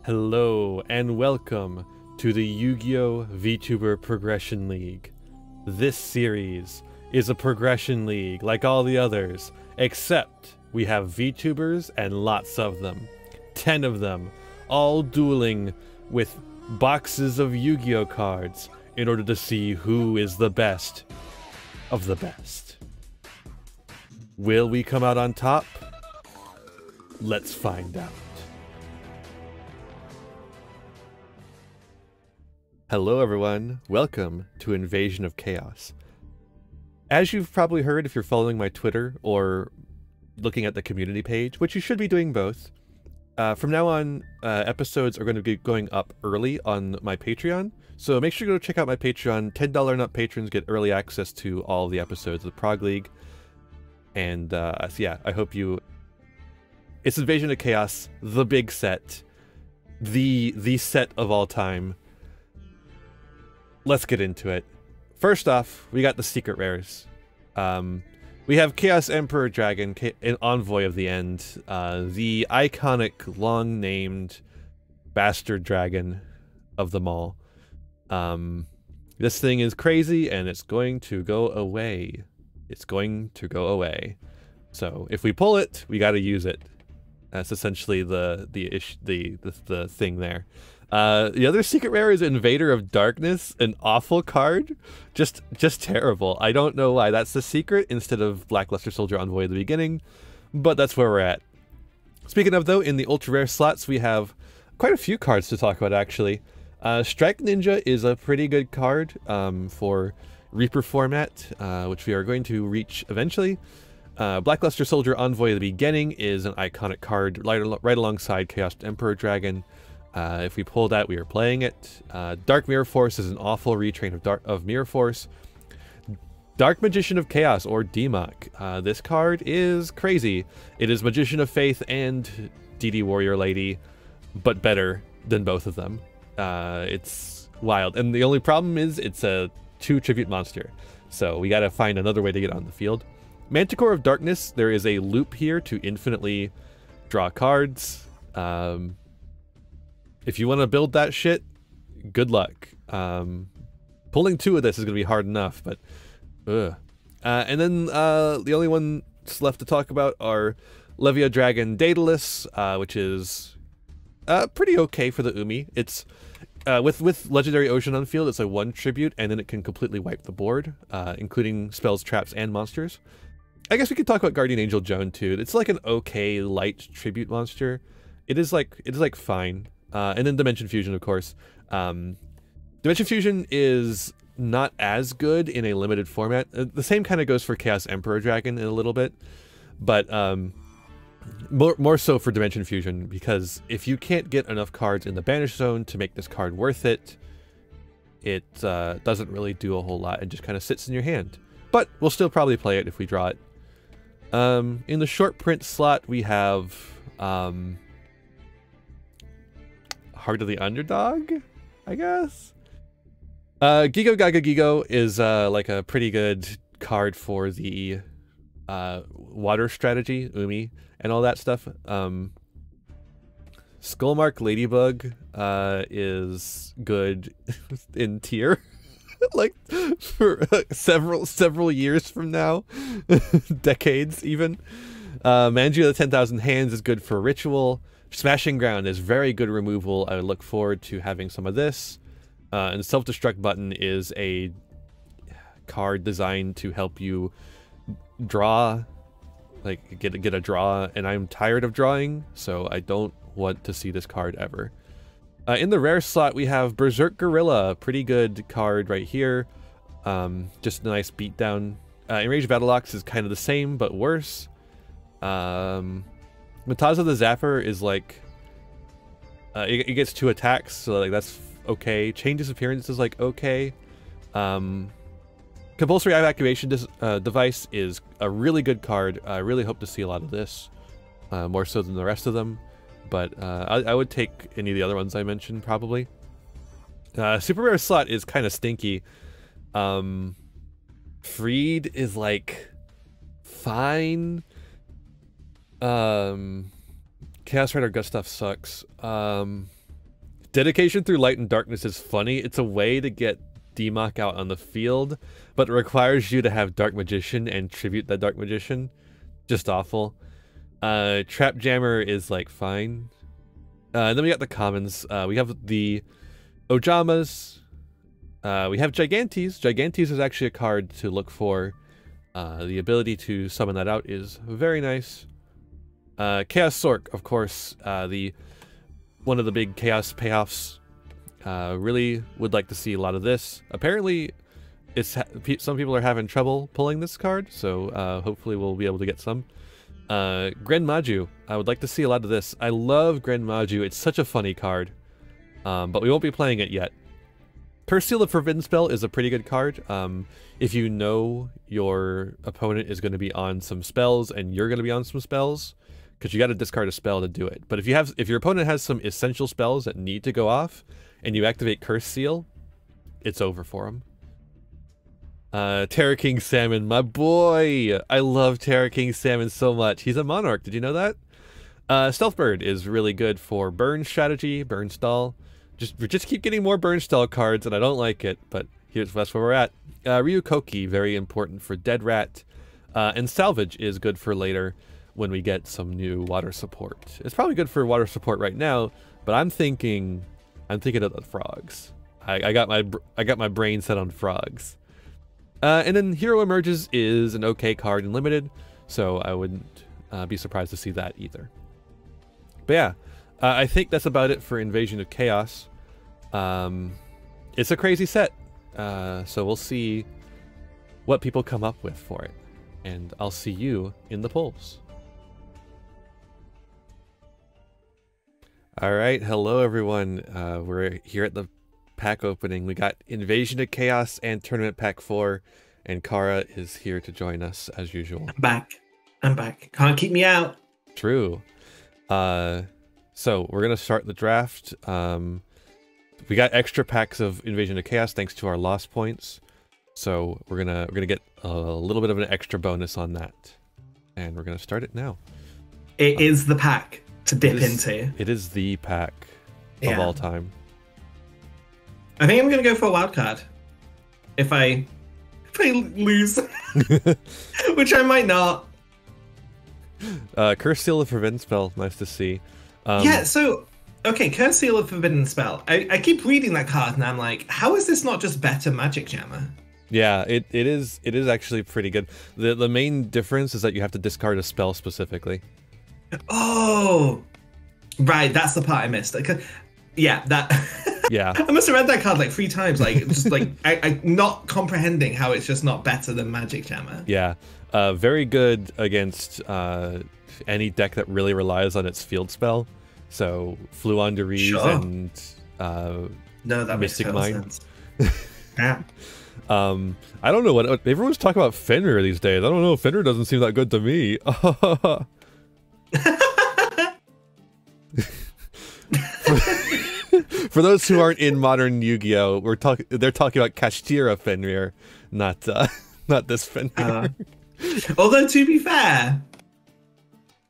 Hello and welcome to the Yu-Gi-Oh! Vtuber Progression League. This series is a progression league like all the others, except we have Vtubers and lots of them. 10 of them, all dueling with boxes of Yu-Gi-Oh! Cards in order to see who is the best of the best. Will we come out on top? Let's find out. Hello everyone, welcome to Invasion of Chaos. As you've probably heard if you're following my Twitter or looking at the community page, which you should be doing both, from now on episodes are going to be going up early on my Patreon, so make sure to go check out my Patreon. $10 and up patrons get early access to all the episodes of the Prog League, and so yeah, I hope you... It's Invasion of Chaos, the big set, the set of all time. Let's get into it. First off, we got the secret rares. We have Chaos Emperor Dragon, an Envoy of the End, the iconic, long-named bastard dragon of them all. This thing is crazy, and it's going to go away. It's going to go away. So if we pull it, we got to use it. That's essentially the thing there. The other secret rare is Invader of Darkness, an awful card, just terrible. I don't know why that's the secret instead of Blackluster Soldier Envoy at the beginning, but that's where we're at. Speaking of though, in the ultra rare slots we have quite a few cards to talk about actually. Strike Ninja is a pretty good card for Reaper format, which we are going to reach eventually. Blackluster Soldier Envoy at the beginning is an iconic card right alongside Chaos Emperor Dragon. If we pull that, we are playing it. Dark Mirror Force is an awful retrain of Mirror Force. Dark Magician of Chaos, or DMAC. This card is crazy. It is Magician of Faith and DD Warrior Lady, but better than both of them. It's wild. And the only problem is it's a 2 tribute monster. So we gotta find another way to get on the field. Manticore of Darkness, there is a loop here to infinitely draw cards. If you want to build that shit, good luck. Pulling 2 of this is going to be hard enough, but... and then the only ones left to talk about are Levia Dragon Daedalus, which is pretty okay for the Umi. It's with Legendary Ocean on field, it's a 1 tribute, and then it can completely wipe the board, including spells, traps, and monsters. I guess we could talk about Guardian Angel Joan too. It's like an okay light tribute monster. It is like fine. And then Dimension Fusion, of course. Dimension Fusion is not as good in a limited format. The same kind of goes for Chaos Emperor Dragon in a little bit, but more so for Dimension Fusion, because if you can't get enough cards in the Banish Zone to make this card worth it, it doesn't really do a whole lot and just kind of sits in your hand. But we'll still probably play it if we draw it. In the short print slot, we have... Heart of the Underdog, I guess? Gigo Gaga Gigo is like a pretty good card for the water strategy, Umi, and all that stuff. Skullmark Ladybug is good in tier, like for several years from now, decades even. Manju of the 10,000 Hands is good for ritual. Smashing Ground is very good removal. I look forward to having some of this. And Self-Destruct Button is a card designed to help you draw, like get a draw, and I'm tired of drawing, so I don't want to see this card ever. In the rare slot, we have Berserk Gorilla, pretty good card right here. Just a nice beatdown. Enraged Battleox is kind of the same, but worse. Mataza the Zapper is like, it gets 2 attacks, so like that's okay. Chain Disappearance is like okay. Compulsory Evacuation Device is a really good card. I really hope to see a lot of this, more so than the rest of them. But I would take any of the other ones I mentioned probably. Super Rare slot is kind of stinky. Freed is like fine. Chaos Rider Gustav sucks. Dedication through Light and Darkness is funny. It's a way to get Democ out on the field, but it requires you to have Dark Magician and tribute that Dark Magician. Just awful. Trap Jammer is like fine. And then we got the commons. We have the Ojamas. We have Gigantes. Gigantes is actually a card to look for. The ability to summon that out is very nice. Chaos Sork, of course, one of the big Chaos payoffs. Really would like to see a lot of this. Apparently, some people are having trouble pulling this card, so hopefully we'll be able to get some. Gren Maju, I would like to see a lot of this. I love Gren Maju. It's such a funny card, but we won't be playing it yet. Curse Seal of Forbidden Spell is a pretty good card. If you know your opponent is going to be on some spells and you're going to be on some spells, because you got to discard a spell to do it. But if your opponent has some essential spells that need to go off, and you activate Curse Seal, it's over for them. Terra King Salmon, my boy! I love Terra King Salmon so much. He's a Monarch, did you know that? Stealth Bird is really good for burn strategy, burn stall. Just keep getting more burn stall cards, and I don't like it, but that's where we're at. Ryu Koki, very important for Dead Rat. And Salvage is good for later when we get some new water support. It's probably good for water support right now, but I'm thinking of the frogs. I got my brain set on frogs. And then Hero Emerges is an okay card in Limited, so I wouldn't be surprised to see that either. But yeah, I think that's about it for Invasion of Chaos. It's a crazy set, so we'll see what people come up with for it. And I'll see you in the polls. Alright, hello everyone. We're here at the pack opening. We got Invasion of Chaos and Tournament Pack 4, and Kara is here to join us as usual. I'm back. Can't keep me out. True. So we're gonna start the draft. We got extra packs of Invasion of Chaos thanks to our loss points. So we're gonna get a little bit of an extra bonus on that. And we're gonna start it now. It is the pack to dip into. It is the pack of all time. I think I'm gonna go for a wild card. If I lose, which I might not. Curse Seal of Forbidden Spell, nice to see. Yeah. So okay, Curse Seal of Forbidden Spell. I keep reading that card and I'm like, how is this not just better Magic Jammer? Yeah, it is actually pretty good. The main difference is that you have to discard a spell specifically. Oh, right. That's the part I missed. Yeah, that. Yeah. I must have read that card like 3 times. Like, just like I not comprehending how it's just not better than Magic Jammer. Yeah. Very good against any deck that really relies on its field spell. So Fluon de Rees and no, that Mystic makes Mine. sense. Yeah. I don't know what everyone's talking about. Fenrir these days. I don't know. Fenrir doesn't seem that good to me. For those who aren't in modern Yu-Gi-Oh, they're talking about Kashtira Fenrir, not this Fenrir. Although to be fair,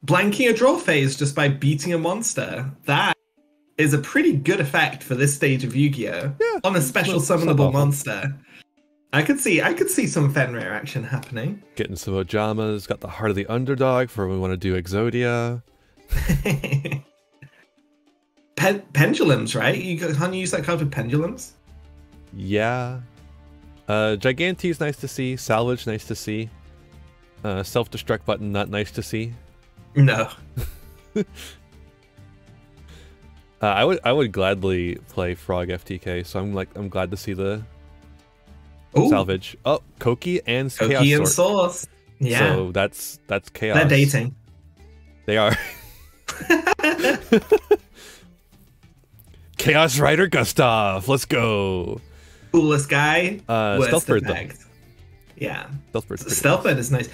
blanking a draw phase just by beating a monster, that is a pretty good effect for this stage of Yu-Gi-Oh. Yeah, on a special summonable monster. I could see some Fenrir action happening. Getting some Ojamas, got the Heart of the Underdog for when we want to do Exodia. Pendulums, right? Can't you use that card with pendulums? Yeah. Gigantes, nice to see. Salvage, nice to see. Self-destruct button, not nice to see. No. I would gladly play Frog FTK, so I'm glad to see the salvage. Oh, Koki and Koki and Source. Yeah. So that's chaos. They're dating. They are. Chaos Rider Gustav, let's go. Coolest guy. Stealth Bird, yeah. Stealth Bird is nice.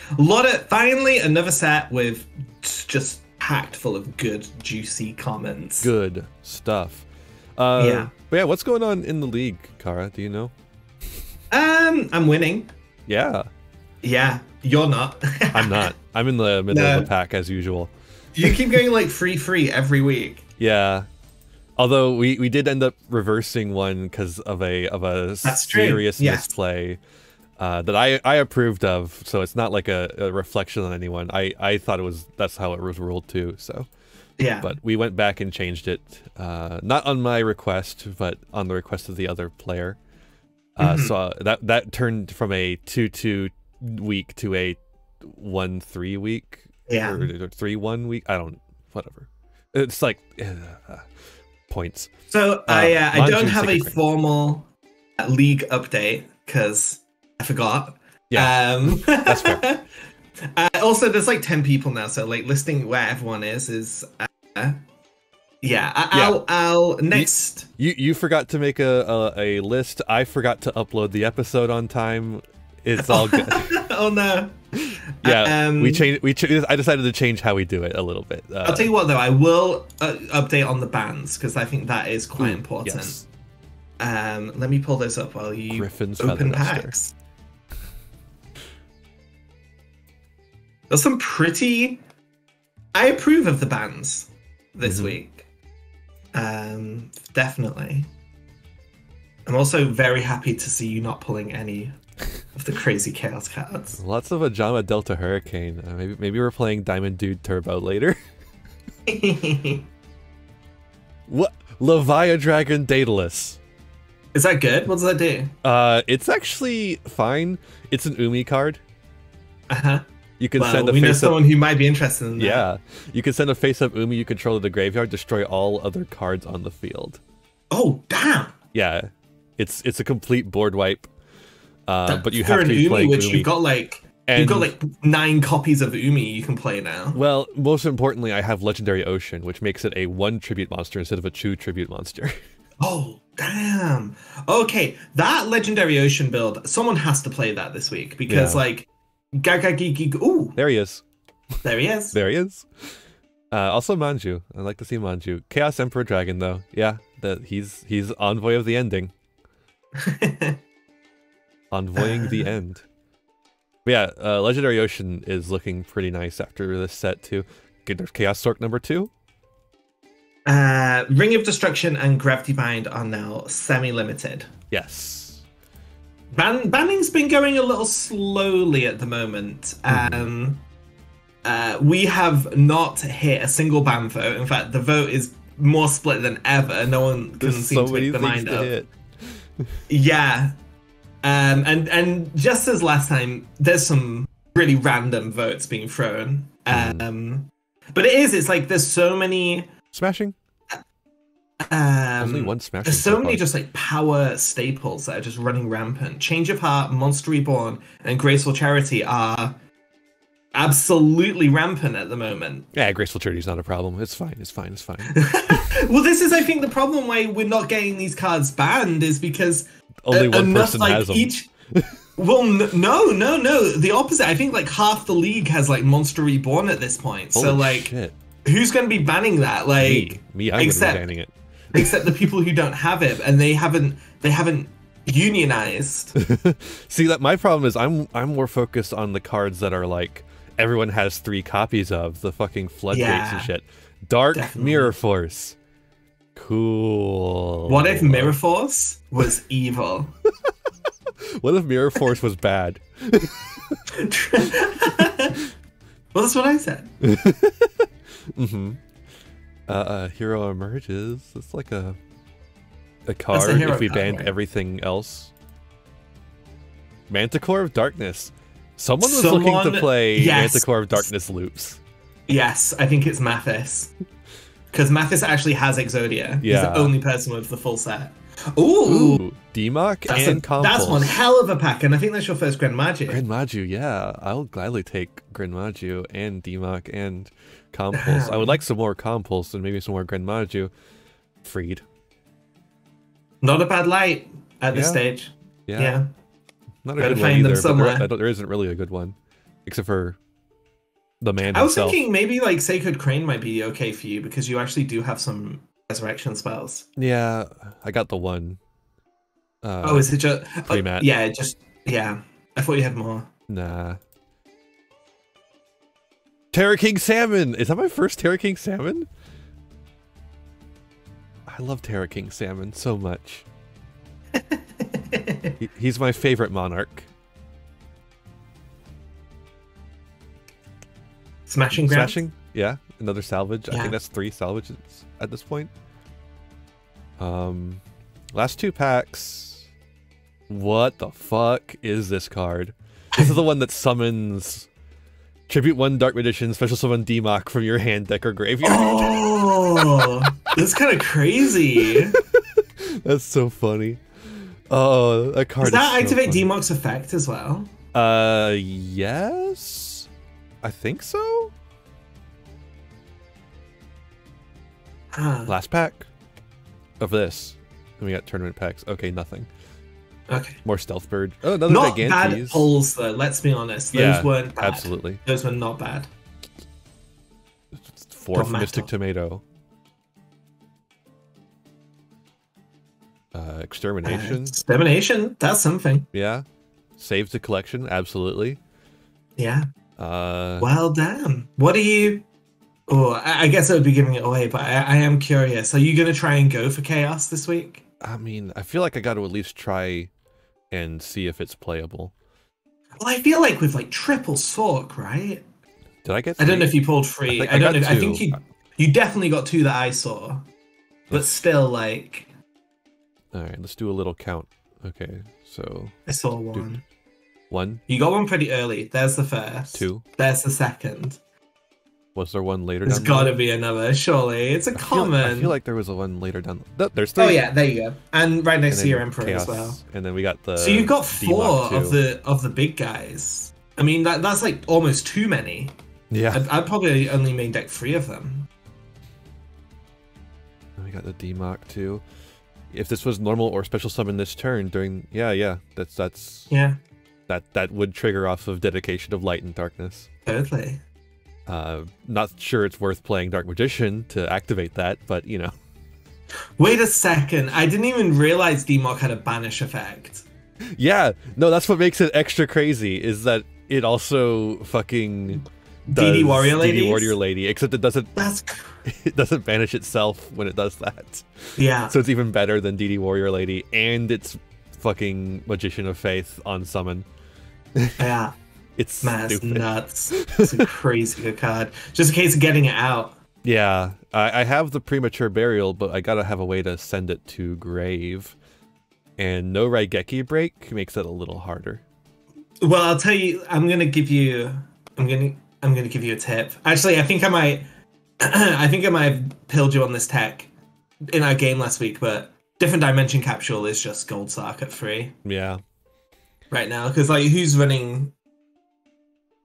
Finally another set with just packed full of good, juicy comments. Good stuff. Yeah. But yeah, what's going on in the league, Kara? Do you know? I'm winning. Yeah. Yeah. You're not. I'm not. I'm in the middle of the pack as usual. You keep going like 3-3 every week. Yeah. Although we did end up reversing one because of a serious misplay that I approved of. So it's not like a reflection on anyone. I thought that's how it was ruled too. So yeah. But we went back and changed it, not on my request, but on the request of the other player. So that turned from a 2-2 week to a 1-3 week. Yeah. Or 3-1 week. I don't. Whatever. It's like. Points. So I don't have a formal league update because I forgot. Yeah, that's fair. Also, there's like 10 people now, so like listing where everyone is. I'll next. You forgot to make a list. I forgot to upload the episode on time. It's all good. Oh no. Yeah, we changed. I decided to change how we do it a little bit. I'll tell you what, though, I will update on the bans because I think that is quite important. Yes. Let me pull this up while you Griffin's open packs. There's some pretty. I approve of the bans this week. Definitely. I'm also very happy to see you not pulling any of the crazy chaos cards. Lots of Ajama Delta Hurricane. Maybe we're playing Diamond Dude Turbo later. What? Levia Dragon Daedalus. Is that good? What does that do? It's actually fine. It's an Umi card. You can well, send a we know face someone who might be interested in that. Yeah, you can send a face-up Umi you control to the graveyard, destroy all other cards on the field. Oh damn! Yeah, it's a complete board wipe. But you for have to be playing which Umi. you've got like 9 copies of Umi you can play now. Well, most importantly, I have Legendary Ocean, which makes it a 1 tribute monster instead of a 2 tribute monster. Oh damn! Okay, that Legendary Ocean build, someone has to play that this week because like. Ooh, there he is. There he is. There he is. Also Manju. I like to see Manju. Chaos Emperor Dragon though. Yeah, he's envoy of the ending. Envoying the end. But yeah, Legendary Ocean is looking pretty nice after this set too. There's Chaos Stork number 2. Ring of Destruction and Gravity Bind are now semi-limited. Yes. Banning's been going a little slowly at the moment. We have not hit a single ban vote. In fact, the vote is more split than ever. No one can seem to make their mind up. Yeah. And just as last time, there's some really random votes being thrown. But it's like there's so many... Smashing? Only one Smashing. There's so many just like power staples that are just running rampant. Change of Heart, Monster Reborn, and Graceful Charity are absolutely rampant at the moment. Yeah, Graceful Charity's not a problem. It's fine. Well, this is, I think, the problem why we're not getting these cards banned is because only one person has them. Well, no. The opposite. I think like half the league has like Monster Reborn at this point. Holy so like, shit. Who's going to be banning that? Like me. I'm going to be banning it. Except the people who don't have it, and they haven't unionized. See, that my problem is I'm more focused on the cards that are like everyone has 3 copies of, the fucking floodgates and shit. Dark Mirror Force. Cool. What if Mirror Force was evil? What if Mirror Force was bad? Well, that's what I said. Hero emerges. It's like a card if we banned everything else. Manticore of Darkness. Someone was looking to play Manticore of Darkness loops. Yes, I think it's Mathis. Because Mathis actually has Exodia. He's the only person with the full set. Ooh! Democ and Compulse. That's one hell of a pack, and I think that's your first Grand Maju. Grand Maju, yeah. I'll gladly take Grand Maju and Democ and Compulse. I would like some more Compulse and maybe some more Grand Maju. Freed. Not a bad light at this stage. Yeah. Not a good one either, but there isn't really a good one. Except for the man himself. I was thinking maybe like Sacred Crane might be okay for you because you actually do have some resurrection spells. Yeah, I got the one. Is it just... Pre-mat. Yeah. I thought you had more. Nah. Terra King Salmon! Is that my first Terra King Salmon? I love Terra King Salmon so much. He's my favorite monarch. Smashing ground? Smashing? Yeah, another salvage. Yeah. I think that's 3 salvages at this point. Last 2 packs. What the fuck is this card? This is the one that summons Tribute 1 Dark Magician, Special Summon Demok from your hand, deck, or graveyard. Oh, that's kind of crazy. That's so funny. Oh, that card Does that so activate funny. Demok's effect as well? Yes? I think so? Last pack of this. And we got tournament packs. Okay, nothing. Okay. More Stealth Bird. Oh, another Not Gigantes. bad pulls, though, let's be honest. Those weren't bad. Absolutely. Those were not bad. 4th Mystic Tomato. Extermination. Extermination, that's something. Yeah. Save the collection, absolutely. Yeah. Uh, Well, damn. What are you... Oh, I guess I would be giving it away, but I am curious. Are you going to try and go for Chaos this week? I mean, I feel like I got to at least try and see if it's playable. Well, I feel like with like triple Sork, right? Did I get 3? I don't know if you pulled 3. I don't know. I think you definitely got 2 that I saw. But still, like... Alright, let's do a little count. Okay, so... I saw 1. Dude. 1? You got 1 pretty early. There's the first. 2? There's the second. Was there 1 later There's down got the to be another, surely. It's a common. I feel like there was a 1 later down the... There's 3. Oh yeah, there you go. And right next And to your then Emperor Chaos, as well. And then we got the... So you've got 4 Demok of the big guys. I mean, that's like almost too many. Yeah. I'd probably only main deck 3 of them. And we got the Demok too. If this was normal or special summon this turn during... Yeah, that's... Yeah. That would trigger off of Dedication of Light and Darkness. Totally. Not sure it's worth playing Dark Magician to activate that, but you know. Wait a second. I didn't even realize Demok had a banish effect. Yeah, no, that's what makes it extra crazy, is that it also fucking does DD Warrior Ladies? DD Warrior Lady, except it doesn't it doesn't banish itself when it does that. Yeah. So it's even better than DD Warrior Lady, and it's fucking Magician of Faith on summon. Yeah. It's Man, it's stupid. nuts. It's a crazy good card. Just in case of getting it out. Yeah, I have the Premature Burial, but I gotta have a way to send it to grave. And no Raigeki break makes it a little harder. Well, I'll tell you, I'm gonna give you a tip. Actually, I think I might have pilled you on this tech in our game last week, but Different Dimension Capsule is just Gold Sark at 3 Yeah. right now, because like who's running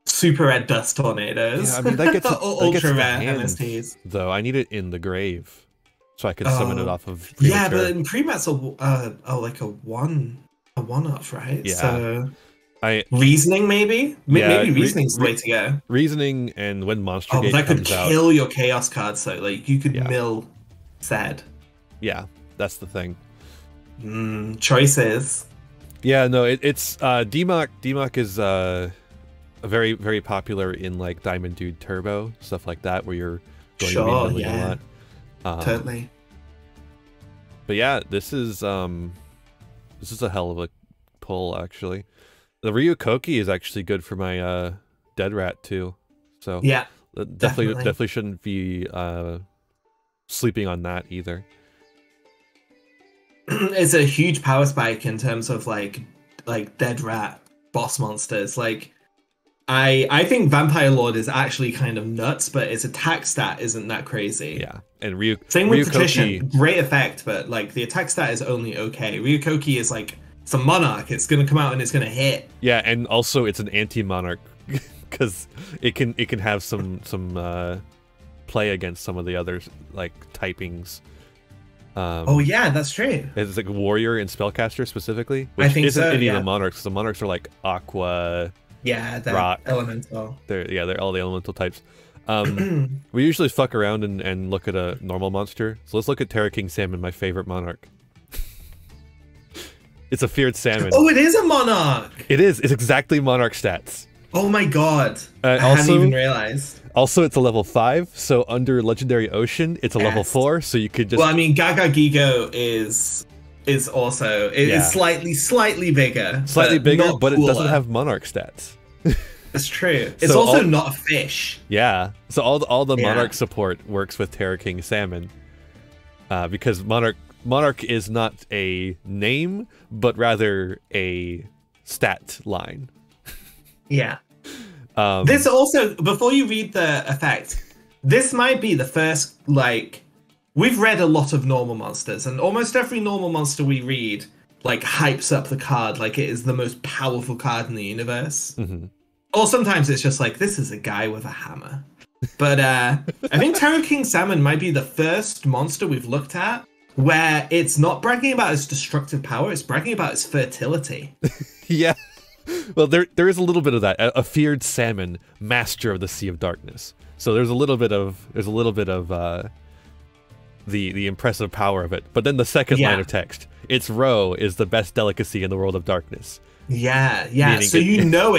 Super Red Dust Tornadoes? Yeah, I mean that gets ultra rare hands, MSTs. though. I need it in the grave so I can summon it off of Yeah, Premature. but in pre-mats like a one off, right? Yeah. So I Reasoning maybe? Yeah, Maybe Reasoning's the way to go. Reasoning, and when Monster Oh, Gate that could comes out. kill your Chaos cards, so like you could Yeah. mill Zed. Yeah, that's the thing. Choices. Yeah, no, it's Demok. Demok is very, very popular in like Diamond Dude Turbo, stuff like that, where you're going to be milling a lot. Totally. But yeah, this is a hell of a pull, actually. The Ryukoki is actually good for my Dead Rat too. So Yeah, definitely shouldn't be sleeping on that either. It's a huge power spike in terms of like Dead Rat boss monsters. Like I think Vampire Lord is actually kind of nuts, but its attack stat isn't that crazy. Yeah, and Same with Ryukoki, Petition, great effect, but like the attack stat is only okay. Ryukoki is like it's a monarch. It's gonna come out and it's gonna hit. Yeah, and also it's an anti-monarch because it can have some play against some of the other like typings. Oh yeah, that's true. It's like warrior and spellcaster specifically, which I think isn't so, any yeah. of the monarchs. The monarchs are like aqua. Yeah, that rock. elemental. They're all the elemental types. We usually fuck around and look at a normal monster. So let's look at Terra King Salmon, my favorite monarch. It's a feared salmon. Oh, it is a monarch. It is. It's exactly monarch stats. Oh my god. I hadn't Also, even realized. also, it's a level 5, so under Legendary Ocean, it's a level Yes. 4, so you could just... Well, I mean, Gaga Gigo is also is slightly bigger. Slightly bigger, not but it doesn't cooler. have Monarch stats. It's true. It's So also not a fish. Yeah, so all the Yeah. Monarch support works with Terra King Salmon. Because Monarch is not a name, but rather a stat line. Yeah. This also, before you read the effect, this might be the first, like, we've read a lot of normal monsters, and almost every normal monster we read, like, hypes up the card like it is the most powerful card in the universe. Mm-hmm. Or sometimes it's just like, this is a guy with a hammer. But I think Terra King Salmon might be the first monster we've looked at where it's not bragging about its destructive power, it's bragging about its fertility. Yeah. Well, there is a little bit of that. A feared salmon, master of the Sea of Darkness. So there's a little bit of the impressive power of it. But then the second line of text, its roe is the best delicacy in the world of darkness. Yeah. Meaning So you know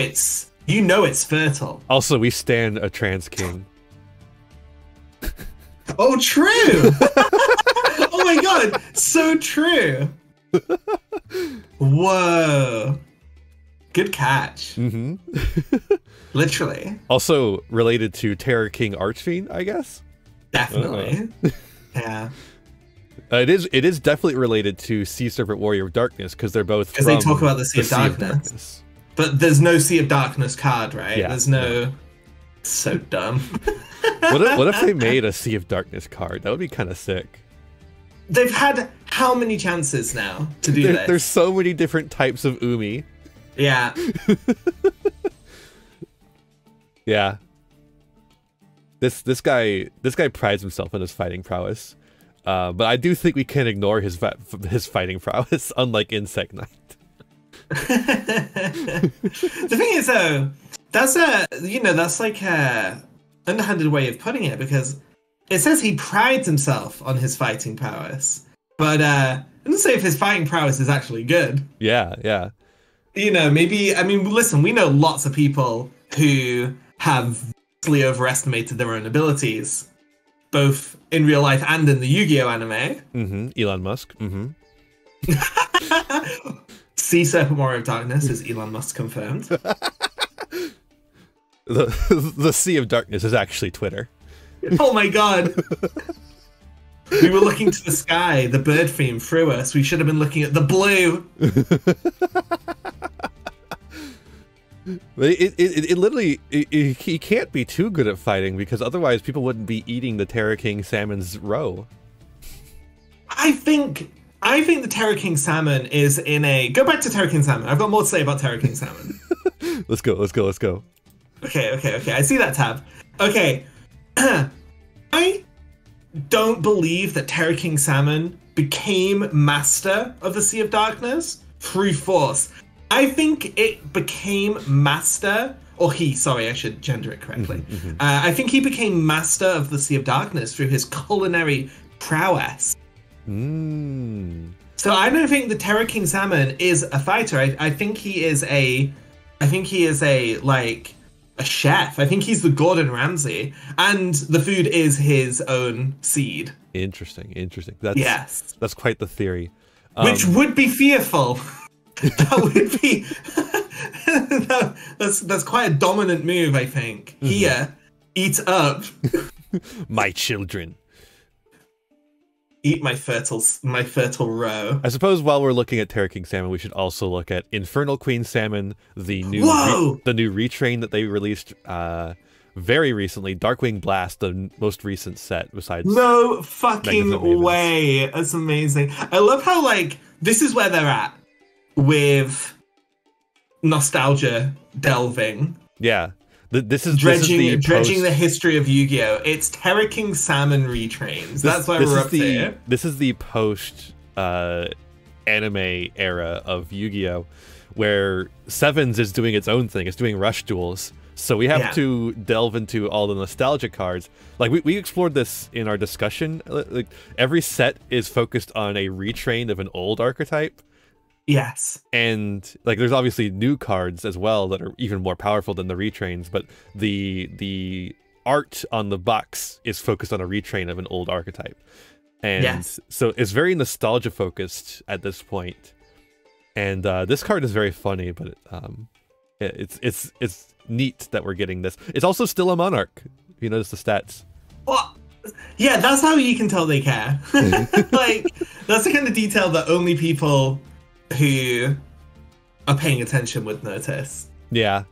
it's fertile. Also, we stand a trans king. Oh, true. Oh my god, so true. Whoa. Good catch. Mm-hmm. Literally. Also related to Terror King Archfiend, I guess. Definitely. Yeah. It is definitely related to Sea Serpent Warrior of Darkness because they're both because they talk about the Sea of Darkness. But there's no Sea of Darkness card, right? Yeah. There's no. So dumb. What if they made a Sea of Darkness card? That would be kind of sick. They've had how many chances now to do this? There's so many different types of Umi. Yeah. Yeah. This guy prides himself on his fighting prowess, but I do think we can ignore his fighting prowess, unlike Insect Knight. The thing is, though, that's like a underhanded way of putting it, because it says he prides himself on his fighting prowess, but it doesn't say if his fighting prowess is actually good. Yeah, yeah. Maybe, I mean, listen, we know lots of people who have vastly overestimated their own abilities, both in real life and in the Yu-Gi-Oh anime. Mm-hmm. Elon Musk. Mm-hmm. Sea Serpent Warrior of Darkness is Elon Musk confirmed. The Sea of Darkness is actually Twitter. Oh my god. We were looking to the sky, the bird theme threw us. We should have been looking at the blue. It literally, he can't be too good at fighting because otherwise people wouldn't be eating the Terra King Salmon's roe. I think the Terra King Salmon is in a... Go back to Terra King Salmon. I've got more to say about Terra King Salmon. Let's go. Okay. I see that tab. Okay. I don't believe that Terra King Salmon became master of the Sea of Darkness through force. I think it became master, or I should gender it correctly. I think he became master of the Sea of Darkness through his culinary prowess. So I don't think the Terra King Salmon is a fighter. I think he is a chef. I think he's the Gordon Ramsay, and the food is his own seed. Interesting. Yes. That's quite the theory. Which would be fearful. That would be that's quite a dominant move, I think. Here, eat up my children. Eat my fertile roe. I suppose while we're looking at Terra King Salmon, we should also look at Infernal Queen Salmon, the new retrain that they released very recently. Darkwing Blast, the most recent set besides. No fucking way! That's amazing. I love how this is where they're at with nostalgia delving. Yeah. This is dredging the history of Yu-Gi-Oh! It's Terra King Salmon retrains. That's why we're up here. This is the post anime era of Yu-Gi-Oh! Where Sevens is doing its own thing. It's doing rush duels. So we have to delve into all the nostalgia cards. Like we explored this in our discussion. Like every set is focused on a retrain of an old archetype. Yes. And like there's obviously new cards as well that are even more powerful than the retrains, but the art on the box is focused on a retrain of an old archetype. And yes. so it's very nostalgia focused at this point. And this card is very funny, but it's neat that we're getting this. It's also still a monarch. You notice the stats. Well, yeah, that's how you can tell they care. Like, that's the kind of detail that only people who are paying attention would notice. Yeah.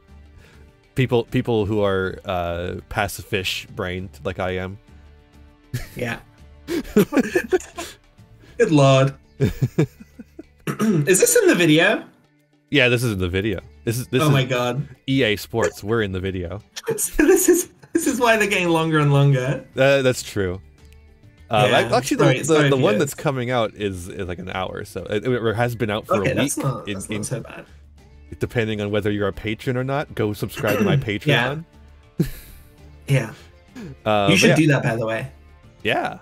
People who are pacifish brained like I am. Yeah. Good lord. Is this in the video? Yeah, this is in the video. This is my god. EA Sports. We're in the video. So this is why they're getting longer and longer. That's true. Yeah. Actually, the one that's coming out is like an hour, so it has been out for a week. That's not so bad. Depending on whether you're a patron or not, go subscribe to my Patreon. Yeah. You should do that, by the way. Yeah.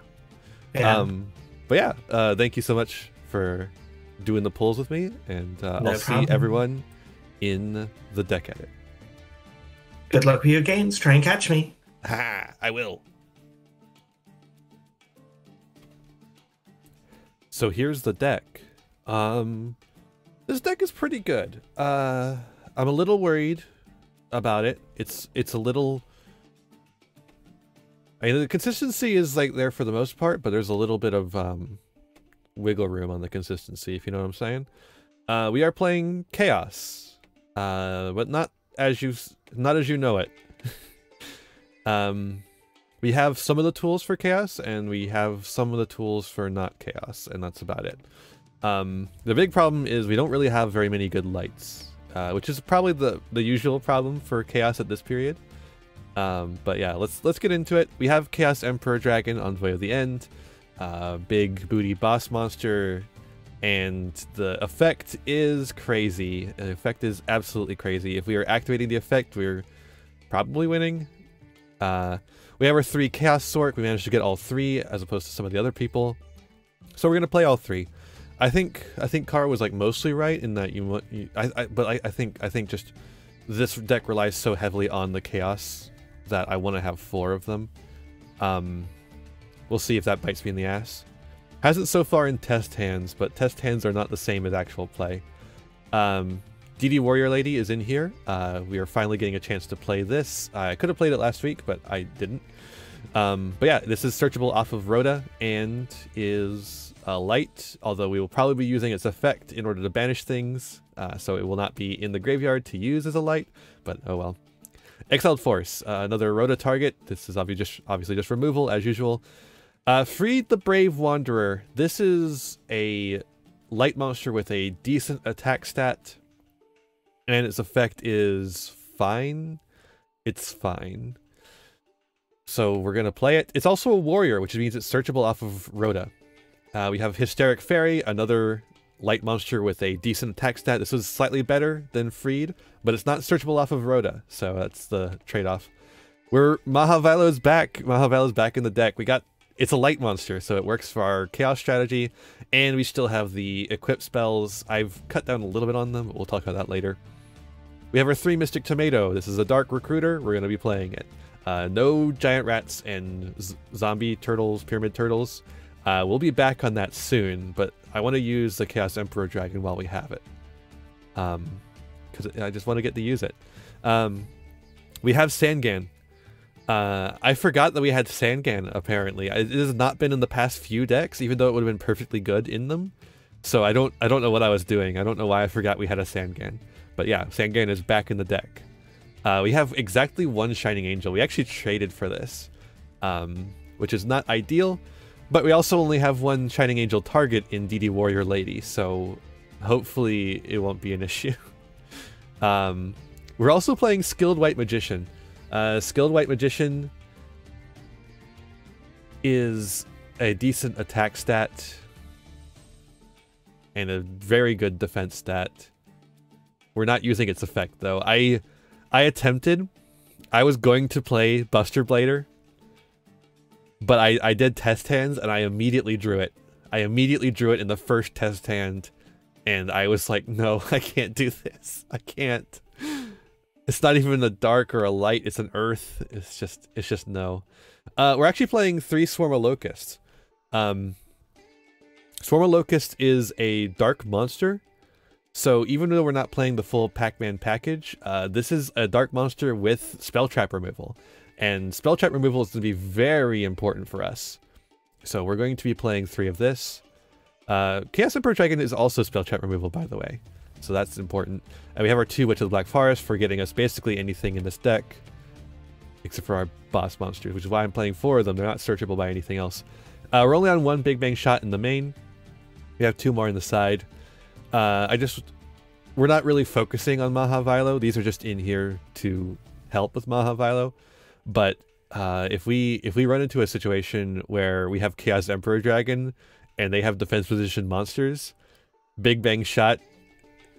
But yeah, thank you so much for doing the polls with me, and I'll see everyone in the deck edit. Good luck with your games. Try and catch me. Ha! I will. So here's the deck. This deck is pretty good. I'm a little worried about it. It's a little. I mean, the consistency is like there for the most part, but there's a little bit of wiggle room on the consistency, if you know what I'm saying. We are playing Chaos, but not as you know it. We have some of the tools for Chaos, and we have some of the tools for not Chaos, and that's about it. The big problem is we don't really have very many good lights, which is probably the usual problem for Chaos at this period. But yeah, let's get into it. We have Chaos Emperor Dragon, Envoy of the End, big booty boss monster, and the effect is crazy. The effect is absolutely crazy. If we are activating the effect, we're probably winning. We have our 3 Chaos Sork. We managed to get all 3 as opposed to some of the other people. So we're gonna play all 3. I think Kara was like mostly right in that I think just this deck relies so heavily on the Chaos that I want to have 4 of them. We'll see if that bites me in the ass. Hasn't so far in test hands, but test hands are not the same as actual play. DD Warrior Lady is in here. We are finally getting a chance to play this. I could have played it last week, but I didn't. But yeah, this is searchable off of Rhoda and is a light, although we will probably be using its effect in order to banish things, so it will not be in the graveyard to use as a light, but oh well. Exiled Force, another Rhoda target. This is obviously just removal, as usual. Freed the Brave Wanderer. This is a light monster with a decent attack stat, and its effect is fine. It's fine. So we're going to play it. It's also a warrior, which means it's searchable off of Rhoda. We have Hysteric Fairy, another light monster with a decent attack stat. This was slightly better than Freed, but it's not searchable off of Rhoda, so that's the trade-off. Mahavailo's back. Mahavailo's back in the deck. It's a light monster, so it works for our Chaos strategy, and we still have the equip spells. I've cut down a little bit on them, but we'll talk about that later. We have our 3 Mystic Tomato. This is a Dark Recruiter. We're going to be playing it. No giant rats and zombie turtles, pyramid turtles. We'll be back on that soon, but I want to use the Chaos Emperor Dragon while we have it. Because I just want to get to use it. We have Sangan. I forgot that we had Sangan, apparently. It has not been in the past few decks, even though it would have been perfectly good in them. So I don't know what I was doing. I don't know why I forgot we had a Sangan. But yeah, Sangan is back in the deck. We have exactly 1 Shining Angel. We actually traded for this, which is not ideal. But we also only have 1 Shining Angel target in DD Warrior Lady, so hopefully it won't be an issue. We're also playing Skilled White Magician. Skilled White Magician is a decent attack stat and a very good defense stat. We're not using its effect, though. I attempted. I was going to play Buster Blader, but I did test hands, and I immediately drew it. I immediately drew it in the first test hand, And I was like, no, I can't do this. I can't. It's not even a dark or a light. It's an earth. It's just no. We're actually playing 3 Swarm of Locusts. Swarm of Locust is a dark monster. So even though we're not playing the full Pac-Man package, this is a dark monster with spell trap removal. And spell trap removal is going to be very important for us. So we're going to be playing 3 of this. Chaos Emperor Dragon is also spell trap removal, by the way. So that's important. And we have our 2 Witch of the Black Forest for getting us basically anything in this deck. Except for our boss monsters, which is why I'm playing 4 of them. They're not searchable by anything else. We're only on 1 Big Bang Shot in the main. We have 2 more in the side. We're not really focusing on Mahavilo. These are just in here to help with Mahavilo. But if we run into a situation where we have Chaos Emperor Dragon and they have defense position monsters, Big Bang Shot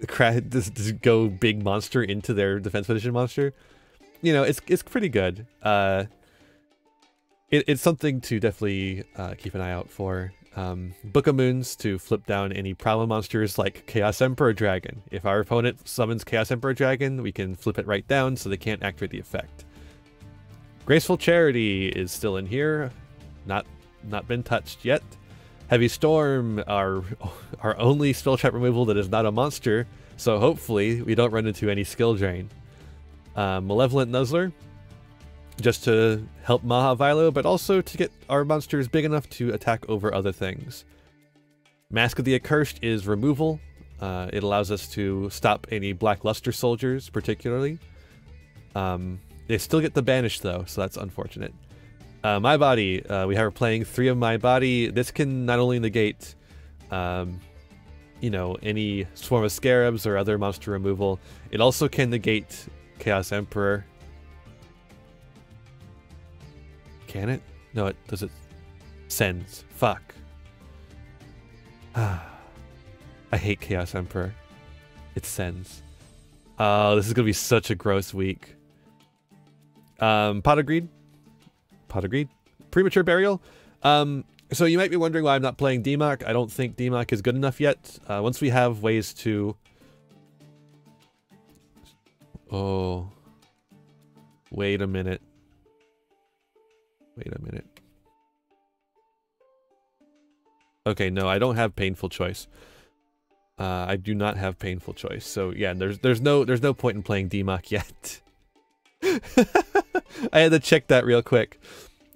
just go big monster into their defense position monster. You know, it's pretty good. It's something to definitely keep an eye out for. Book of Moons to flip down any problem monsters like Chaos Emperor Dragon. If our opponent summons Chaos Emperor Dragon, we can flip it right down so they can't activate the effect. Graceful Charity is still in here. Not been touched yet. Heavy Storm, our only spell trap removal that is not a monster, so hopefully we don't run into any skill drain. Malevolent Nuzzler, just to help Mahavilo, but also to get our monsters big enough to attack over other things. Mask of the Accursed is removal. It allows us to stop any Black Luster soldiers, particularly. They still get the banish though, so that's unfortunate. My Body, we are playing 3 of My Body. This can not only negate, you know, any Swarm of Scarabs or other monster removal, it also can negate Chaos Emperor. Can it? No, it does. It sends. Fuck. I hate Chaos Emperor. It sends. Oh, this is gonna be such a gross week. Pot of Greed. Premature Burial. So you might be wondering why I'm not playing DMAC. I don't think DMAC is good enough yet. Once we have ways to... Oh. Wait a minute. Okay, no, I don't have Painful Choice. I do not have Painful Choice. So yeah, there's no point in playing DMAC yet. I had to check that real quick.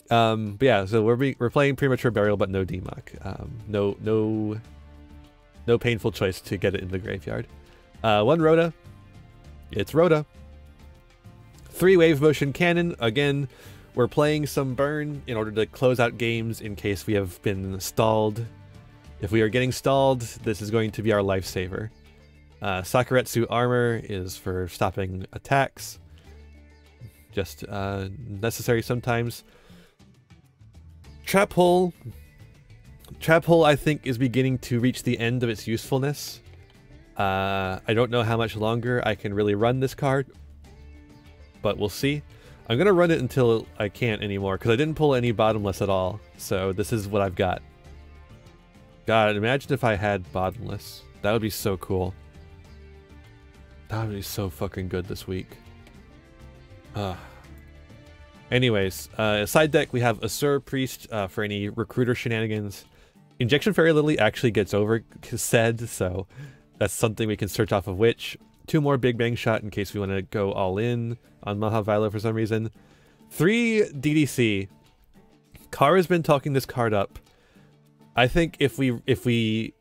But yeah, so we're playing Premature Burial, but no DMAC. No Painful Choice to get it in the graveyard. 1 Rhoda. It's Rhoda. 3 Wave Motion Cannon. Again, we're playing some burn in order to close out games in case we have been stalled. If we are getting stalled, this is going to be our lifesaver. Sakuretsu Armor is for stopping attacks. Just necessary sometimes. Trap Hole. Trap Hole, I think, is beginning to reach the end of its usefulness. I don't know how much longer I can really run this card, but we'll see. I'm going to run it until I can't anymore, because I didn't pull any bottomless at all, so this is what I've got. God, imagine if I had bottomless. That would be so cool. That would be so fucking good this week. Anyways, side deck, we have Asur Priest for any recruiter shenanigans. Injection Fairy Lily actually gets over said, so that's something we can search off of Witch. 2 more Big Bang Shot in case we want to go all in on Mahavilo for some reason. 3 DDC. Kara's been talking this card up. I think if we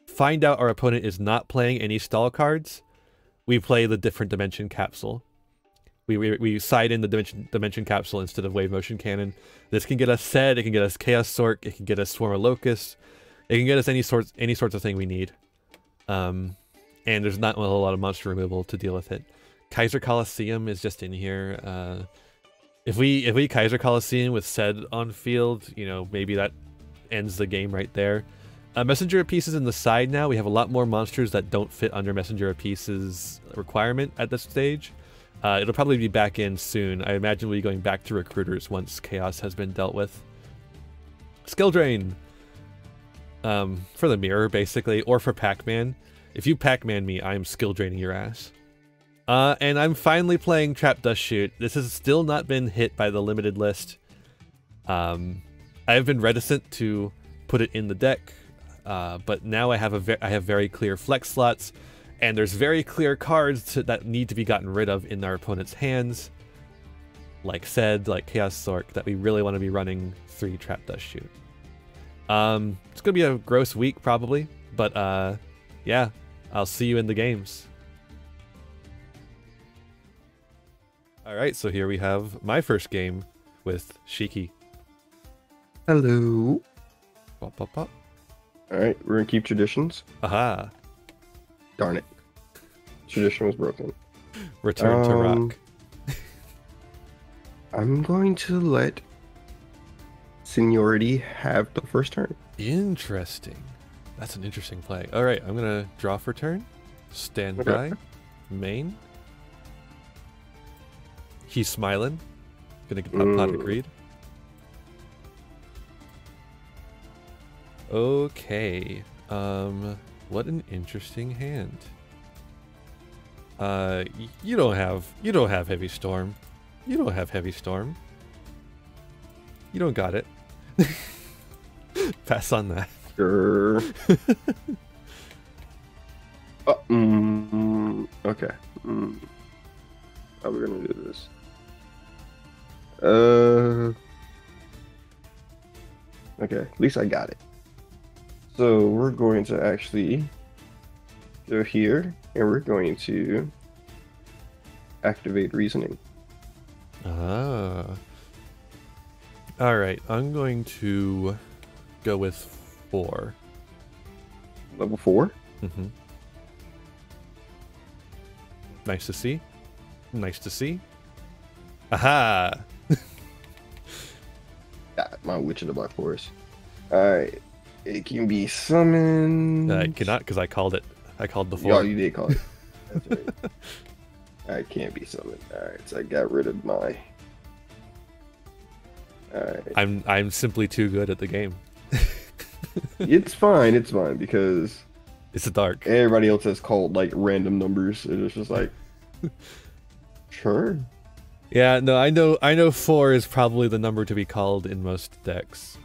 find out our opponent is not playing any stall cards, we play the different dimension capsule. We side in the dimension capsule instead of Wave Motion Cannon. This can get us Sed, it can get us Chaos Sork, it can get us Swarm of Locusts, it can get us any sorts of thing we need. And there's not a lot of monster removal to deal with it. Kaiser Coliseum is just in here. If we Kaiser Coliseum with Sed on field, you know, maybe that ends the game right there. Messenger of Pieces in the side now. We have a lot more monsters that don't fit under Messenger of Pieces requirement at this stage. It'll probably be back in soon. I imagine we'll be going back to recruiters once Chaos has been dealt with. Skill Drain. For the mirror, basically, or for Pac-Man. If you Pac-Man me, I'm skill draining your ass. And I'm finally playing Trap Dust Shoot. This has still not been hit by the limited list. I've been reticent to put it in the deck, but now I have very clear flex slots, and there's very clear cards that need to be gotten rid of in our opponent's hands. Like said, like Chaos Zork, that we really want to be running 3 Trap Dust Shoot. It's gonna be a gross week probably, but yeah, I'll see you in the games. Alright, so here we have my first game with Shiki. Hello. Pop, pop, pop. Alright, we're gonna keep traditions. Aha. Darn it. Tradition was broken. Return to rock. I'm going to let Seniority have the first turn. Interesting. That's an interesting play. Alright, I'm gonna draw for turn. Stand Okay. by. Main. He's smiling. Gonna get pot agreed. Okay. What an interesting hand. You don't have Heavy Storm. You don't have Heavy Storm. You don't got it. Pass on that. Sure. Okay. How are we gonna do this? Okay, at least I got it. So we're going to actually go here, and we're going to activate reasoning. Ah. Alright, I'm going to go with 4. Level 4? Mm-hmm. Nice to see. Nice to see. Aha! Got my Witch of the Black Forest. Alright. It can be summoned. I cannot, because I called it. I called the 4. Oh, you did call it. That's right. I can't be summoned. Alright, so I got rid of my... Alright. I'm simply too good at the game. It's fine, because It's a dark. everybody else has called like random numbers. And it's just like, sure. Yeah, no, I know 4 is probably the number to be called in most decks.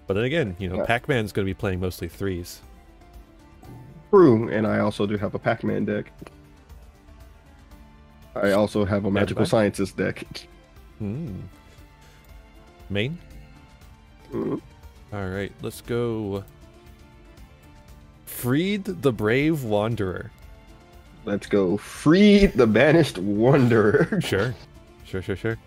But then again, you know, Yeah. Pac-Man's going to be playing mostly 3s. True, and I also do have a Pac-Man deck. I also have a Magical bye. Sciences deck. Main? Mm. Alright, let's go. Freed the Brave Wanderer. Let's go. Free the Banished Wanderer. Sure. Sure.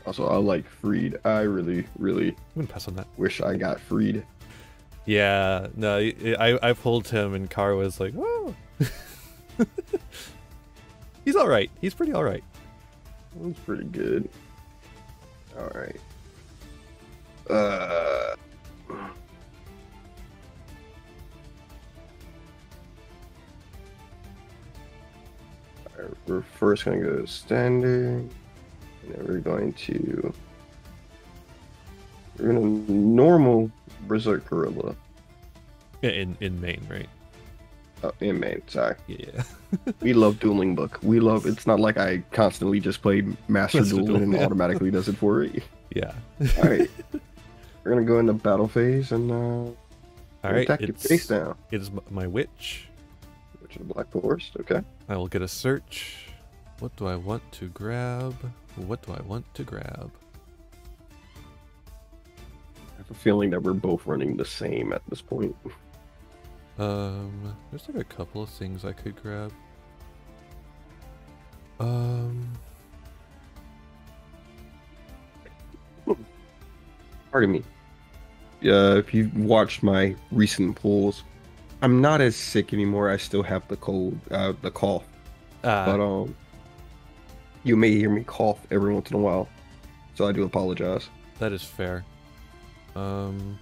Also, I like Freed. I really I'm gonna pass on that. wish I got Freed. Yeah, no, I pulled him and Kara was like, oh. He's alright. He's pretty alright. That's pretty good. Alright. Alright, we're first going to go standing. And then we're going to normal Berserk Gorilla. Yeah, in main, right? Oh, in main, sorry. Yeah. We love Dueling Book. We love, it's not like I constantly just play Master Master Duel Duel, and it yeah. automatically does it for me. Yeah. Alright. We're gonna go into battle phase and Alright, attack your face down. it is my witch. Which is Black Forest, okay. I will get a search. What do I want to grab? What do I want to grab? I have a feeling that we're both running the same at this point. There's like a couple of things I could grab. Pardon me. If you've watched my recent polls, I'm not as sick anymore. I still have the cold, the cough. But you may hear me cough every once in a while, so I do apologize. That is fair. Ooh.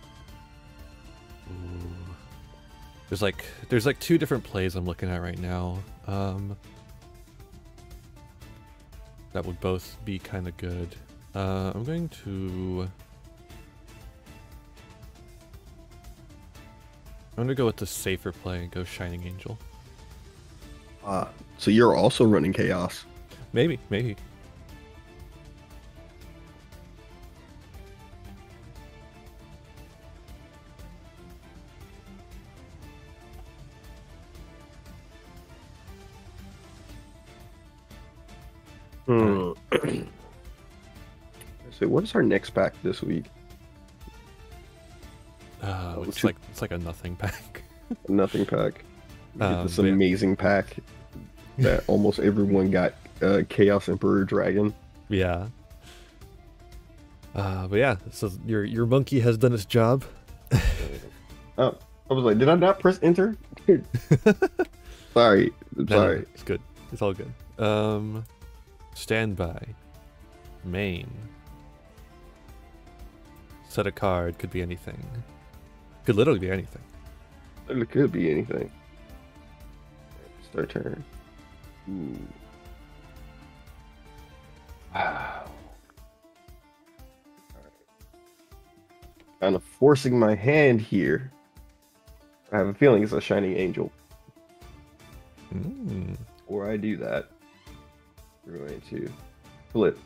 There's like two different plays I'm looking at right now. That would both be kind of good. I'm going to go with the safer play and go Shining Angel. So you're also running Chaos. Maybe. So what is our next pack this week? It's like a nothing pack. Nothing pack. We get this amazing pack that almost everyone got. Chaos Emperor Dragon. Yeah. But yeah, so your monkey has done its job. Oh, I was like, did I not press enter? Sorry. No, it's good. It's all good. Standby. Main. Set a card. Could be anything. Could literally be anything. It could be anything. Start turn. Ooh. Wow. Kind of forcing my hand here. I have a feeling it's a Shining Angel. Before I do that, we're going to flip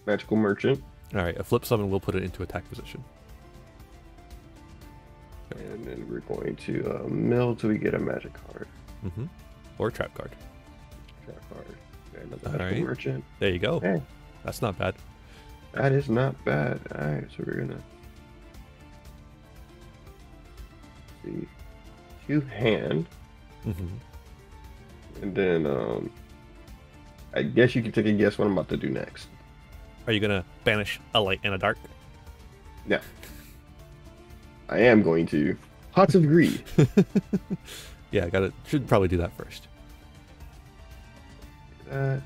Magical Merchant. Alright, a flip summon will put it into attack position. And then we're going to mill till we get a magic card. Or trap card. Trap card. Okay, another Magical Merchant. There you go. Hey. That's not bad. That is not bad. Alright, so we're gonna see two hand. And then I guess you can take a guess what I'm about to do next. Are you gonna banish a light and a dark? Yeah. I am going to. Pots of Greed. Yeah, should probably do that first. That.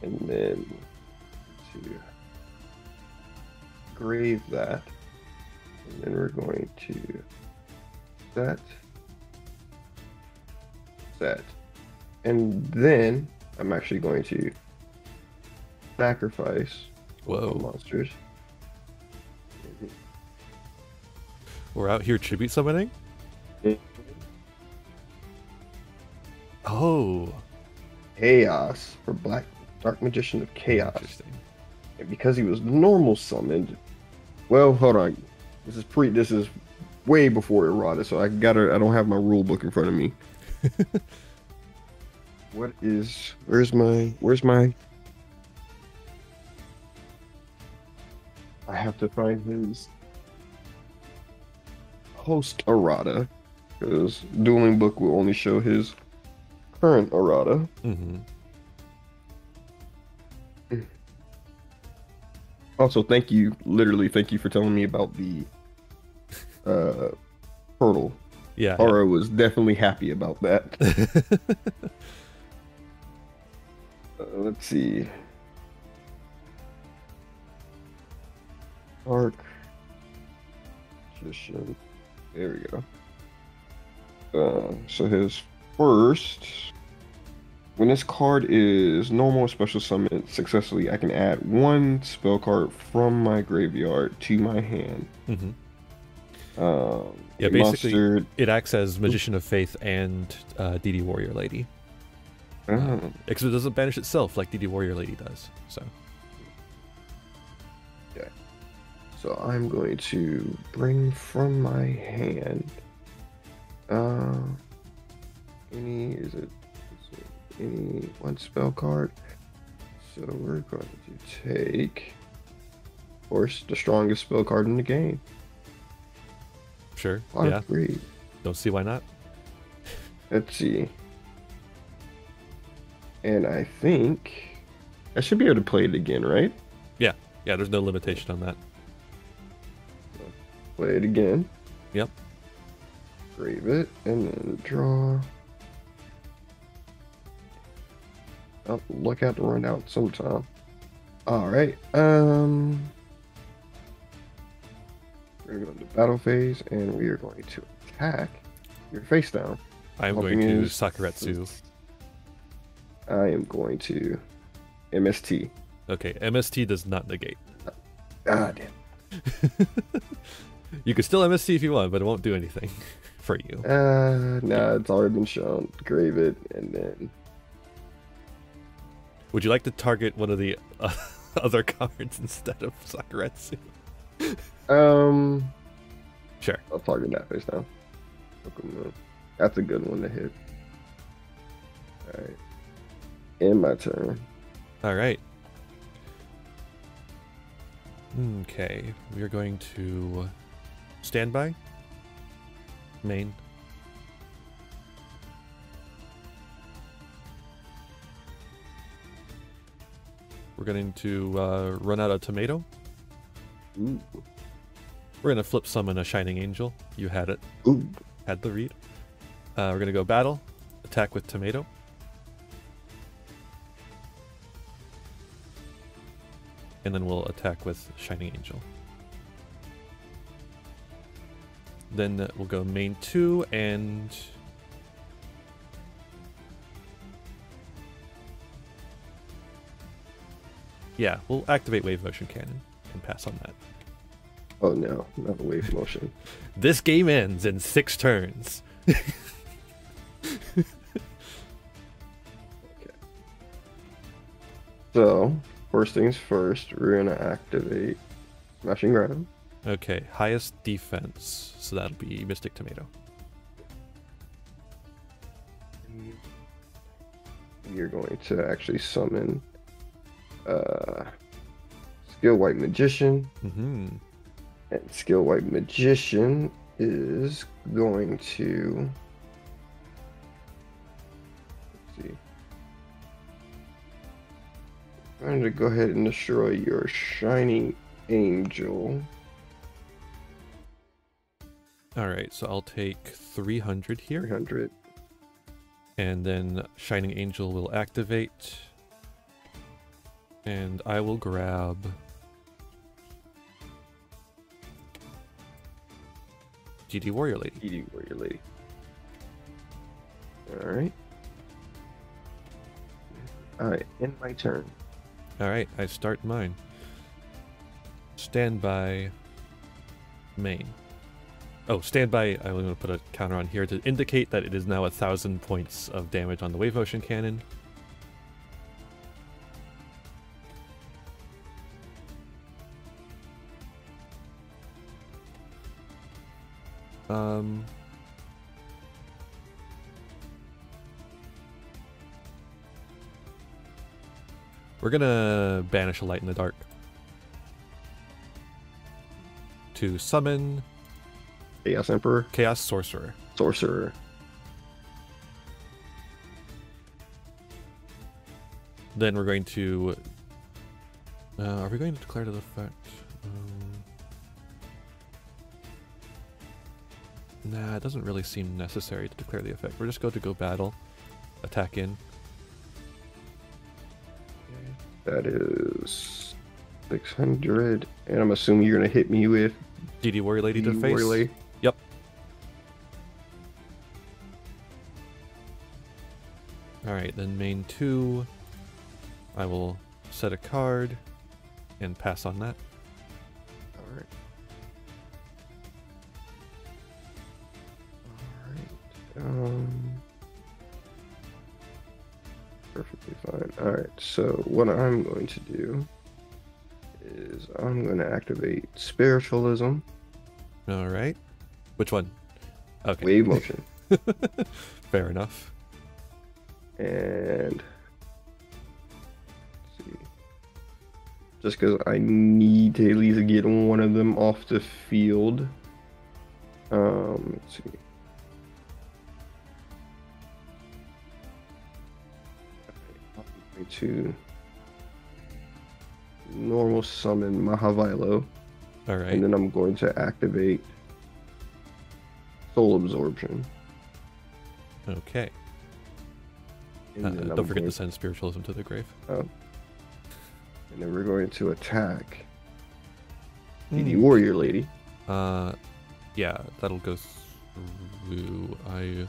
And then to grave that. And then we're going to set. And then I'm actually going to sacrifice monsters. We're out here tribute summoning? Oh. Chaos for Dark Magician of Chaos. Interesting. And because he was normal summoned, well, hold on. This is way before errata, so I don't have my rule book in front of me. Where's my I have to find his post errata, because Dueling Book will only show his current errata. Also, thank you for telling me about the portal. Yeah. Aura was definitely happy about that. Let's see. Dark Magician. There we go. So his first, when this card is normal or special summon successfully, I can add one spell card from my graveyard to my hand. Yeah, basically, it acts as Magician of Faith and DD Warrior Lady. Because it doesn't banish itself like DD Warrior Lady does. So. Okay. So I'm going to bring from my hand. Any one spell card. So we're going to take, of course, the strongest spell card in the game. Sure. Yeah. Don't see why not. Let's see. And I think I should be able to play it again, right? Yeah. Yeah, there's no limitation on that. Play it again. Yep. Grave it and then draw. Oh, look out to run out sometime. Alright. We're going to go into battle phase, and we are going to attack your face down. I'm going to Sakuretsu. I am going to MST. Okay, MST does not negate. Ah, damn. You can still MST if you want, but it won't do anything for you. Nah, it's already been shown. Grave it, and then... Would you like to target one of the other cards instead of Sakuretsu? Sure. I'll target that face down. That's a good one to hit. Alright. End my turn. Alright. Okay. We are going to stand by. Main. We're going to run out of tomato. Ooh. We're going to flip summon a Shining Angel. You had it. Ooh. Had the read. We're going to go battle. Attack with tomato. And then we'll attack with Shining Angel. Then we'll go main 2 and... Yeah, we'll activate Wave Motion Cannon and pass on that. Oh no, not the wave motion. This game ends in 6 turns. Okay. So, first things first, we're gonna activate Smashing Ground. Okay, highest defense, so that'll be Mystic Tomato. You're going to actually summon Skill White Magician. Mm-hmm. And Skill White Magician is going to... Let's see. I'm going to go ahead and destroy your Shining Angel. Alright, so I'll take 300 here. 300. And then Shining Angel will activate. And I will grab... GD Warrior Lady. GD Warrior Lady. Alright. Alright, end my turn. Alright, I start mine. Stand by main. Oh, stand by. I'm going to put a counter on here to indicate that it is now 1,000 points of damage on the Wave Motion Cannon. We're gonna banish a Light in the Dark to summon Chaos Emperor. Chaos Sorcerer. Sorcerer. Then we're going to... are we going to declare to the effect? Nah, it doesn't really seem necessary to declare the effect. We're just going to go battle, attack in. That is 600, and I'm assuming you're gonna hit me with GD Warrior Lady to the face. Warrior Lady. Yep. Alright, then main 2. I will set a card and pass on that. Alright. Perfectly fine. Alright, so what I'm going to do is I'm going to activate Spiritualism. Alright. Which one? Okay. Wave Motion. Fair enough. And let's see. Just because I need to at least get one of them off the field. Let's see. To normal summon Mahavilo. Alright. And then I'm going to activate Soul Absorption. Okay. And don't forget to send Spiritualism to the grave. And then we're going to attack GD Warrior Lady. Yeah, that'll go through. I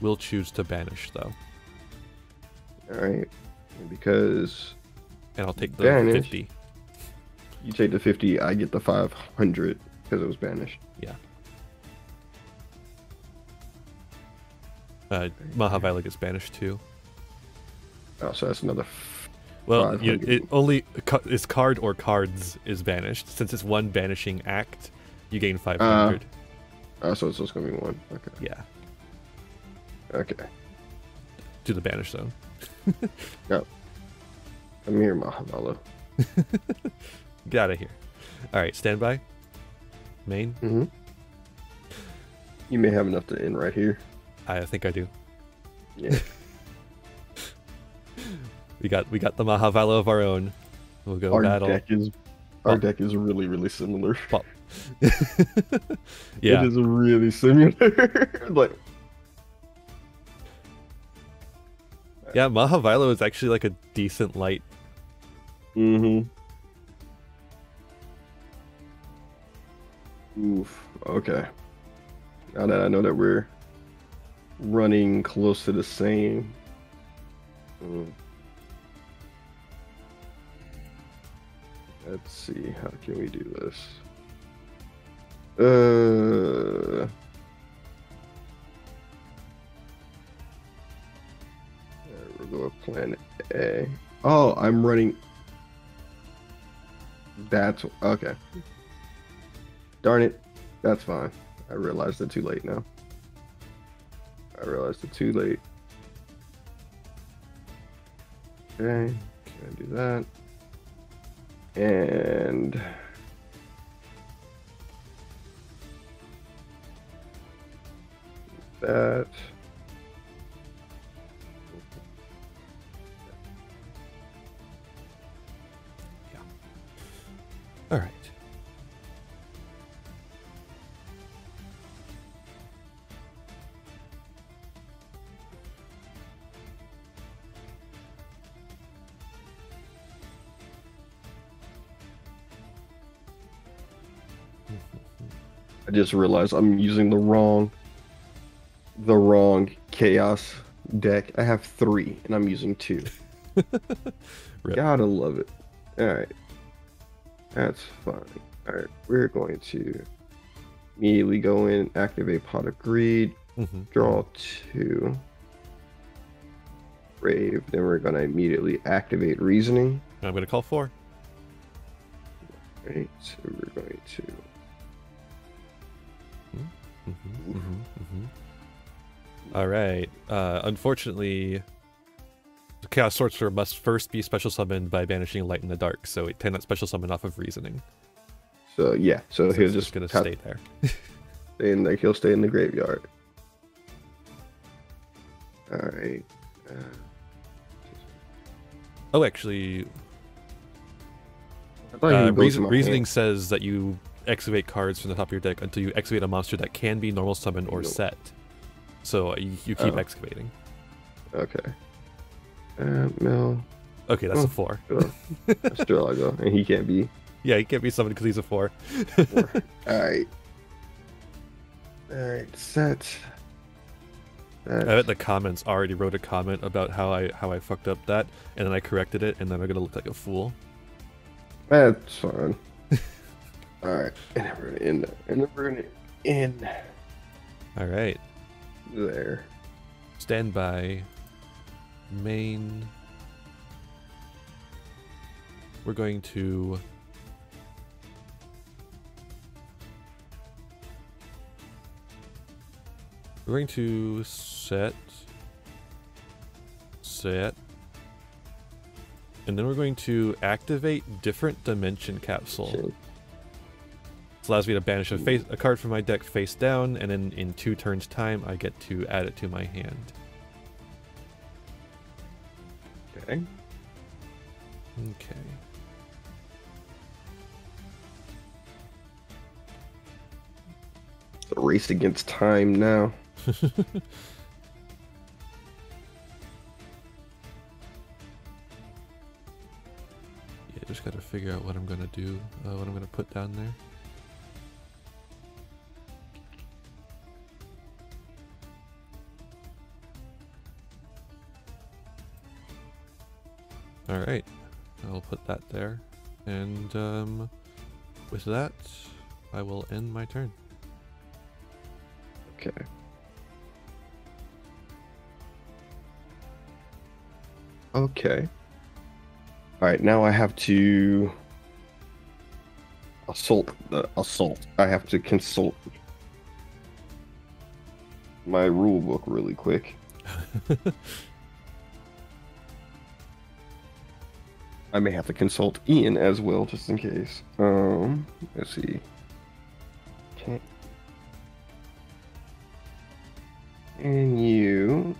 will choose to banish, though. Alright. Because... And I'll take the banish. 50. You take the 50, I get the 500 because it was banished. Yeah. Mahavila gets banished too. Oh, so that's another. Well, it only is card or cards is banished. Since it's one banishing act, you gain 500. So it's just gonna be one. Okay. Yeah. Okay. To the banish zone. Yep. Come here, Mahavila. Get out of here. All right, stand by. Main. Mm-hmm. You may have enough to end right here. I think I do. Yeah. we got the Mahavila of our own. We'll go battle. Our deck is really similar. Yeah. It is really similar. Like. Yeah, Mahavila is actually like a decent light. Mm-hmm. Oof. Okay. Now that I know that we're running close to the same. Let's see. How can we do this? We'll go with plan A. Oh, I'm running. That's okay. Darn it. That's fine. I realized it too late now. Okay, can I do that? And that. Yeah. All right. I just realized I'm using the wrong chaos deck. I have 3 and I'm using 2. Gotta love it. Alright. That's fine. Alright, we're going to immediately go in, activate Pot of Greed, draw 2. Brave. Then we're gonna immediately activate Reasoning. I'm gonna call 4. Right, so we're going to All right. Unfortunately, the Chaos Sorcerer must first be special summoned by banishing Light in the Dark, so it cannot special summon off of Reasoning. So yeah, so he'll just gonna stay there. He'll stay in the graveyard. All right. Oh, actually, Reasoning says that you excavate cards from the top of your deck until you excavate a monster that can be normal summoned or set. So you keep excavating. Okay. Mill. Okay, that's a 4. Still I go, and he can't be. Yeah, he can't be summoned because he's a 4. 4. All right. Set. I bet the comments already wrote a comment about how I fucked up that, and then I corrected it, and then I'm gonna look like a fool. That's fine. All right, and then we're gonna end that, and then we're gonna end. All right. There. Stand by. Main. We're going to. We're going to set, and then we're going to activate different dimension capsule. Okay. This allows me to banish a card from my deck face down, and then in 2 turns time, I get to add it to my hand. Okay. Okay. It's a race against time now. Yeah, just gotta figure out what I'm gonna do, what I'm gonna put down there. All right, I'll put that there, and with that, I will end my turn. Okay. Okay. All right, now I have to assault the assault. I have to consult my rule book really quick. I may have to consult Ian as well, just in case. Let's see. Okay. And you.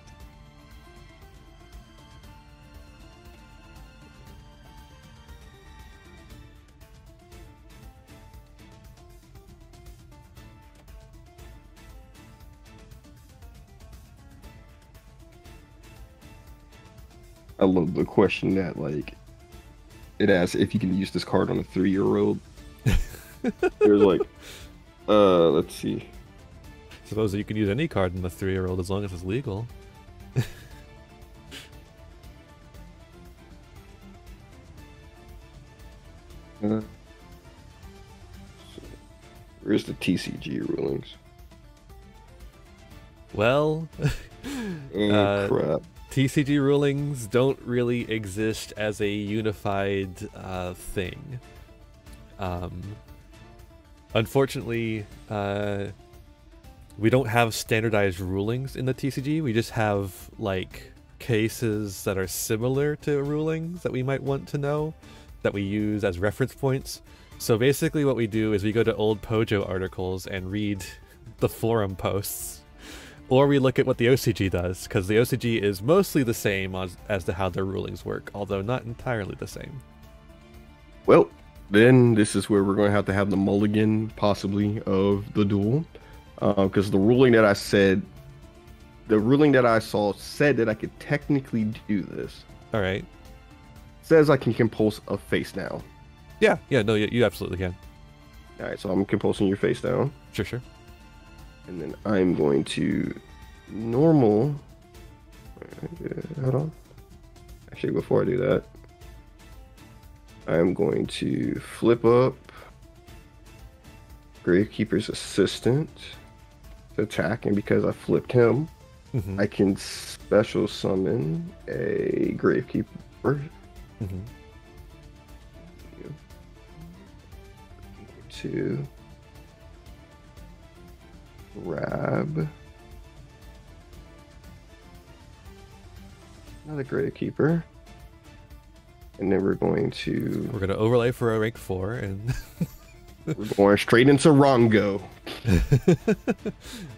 I love the question that, like, it asks if you can use this card on a 3-year-old. There's like, let's see. Suppose that you can use any card on a 3-year-old as long as it's legal. Where's the TCG rulings? Well, crap. TCG rulings don't really exist as a unified thing. Unfortunately, we don't have standardized rulings in the TCG. We just have like cases that are similar to rulings that we might want to know that we use as reference points. So basically what we do is we go to old Pojo articles and read the forum posts. Or we look at what the OCG does, because the OCG is mostly the same as to how their rulings work, although not entirely the same. Well, then this is where we're going to have the mulligan, possibly, of the duel. Because the ruling that I saw said that I could technically do this. All right. Says I can compulse a face down. Yeah, no, you absolutely can. All right, so I'm compulsing your face down. Sure. And then I'm going to normal. Hold on. Actually, before I do that, I'm going to flip up Gravekeeper's Assistant to attack, and because I flipped him, I can special summon a Gravekeeper. To grab another Gravekeeper, and then we're going to overlay for a rank 4, and we're going straight into Rongo.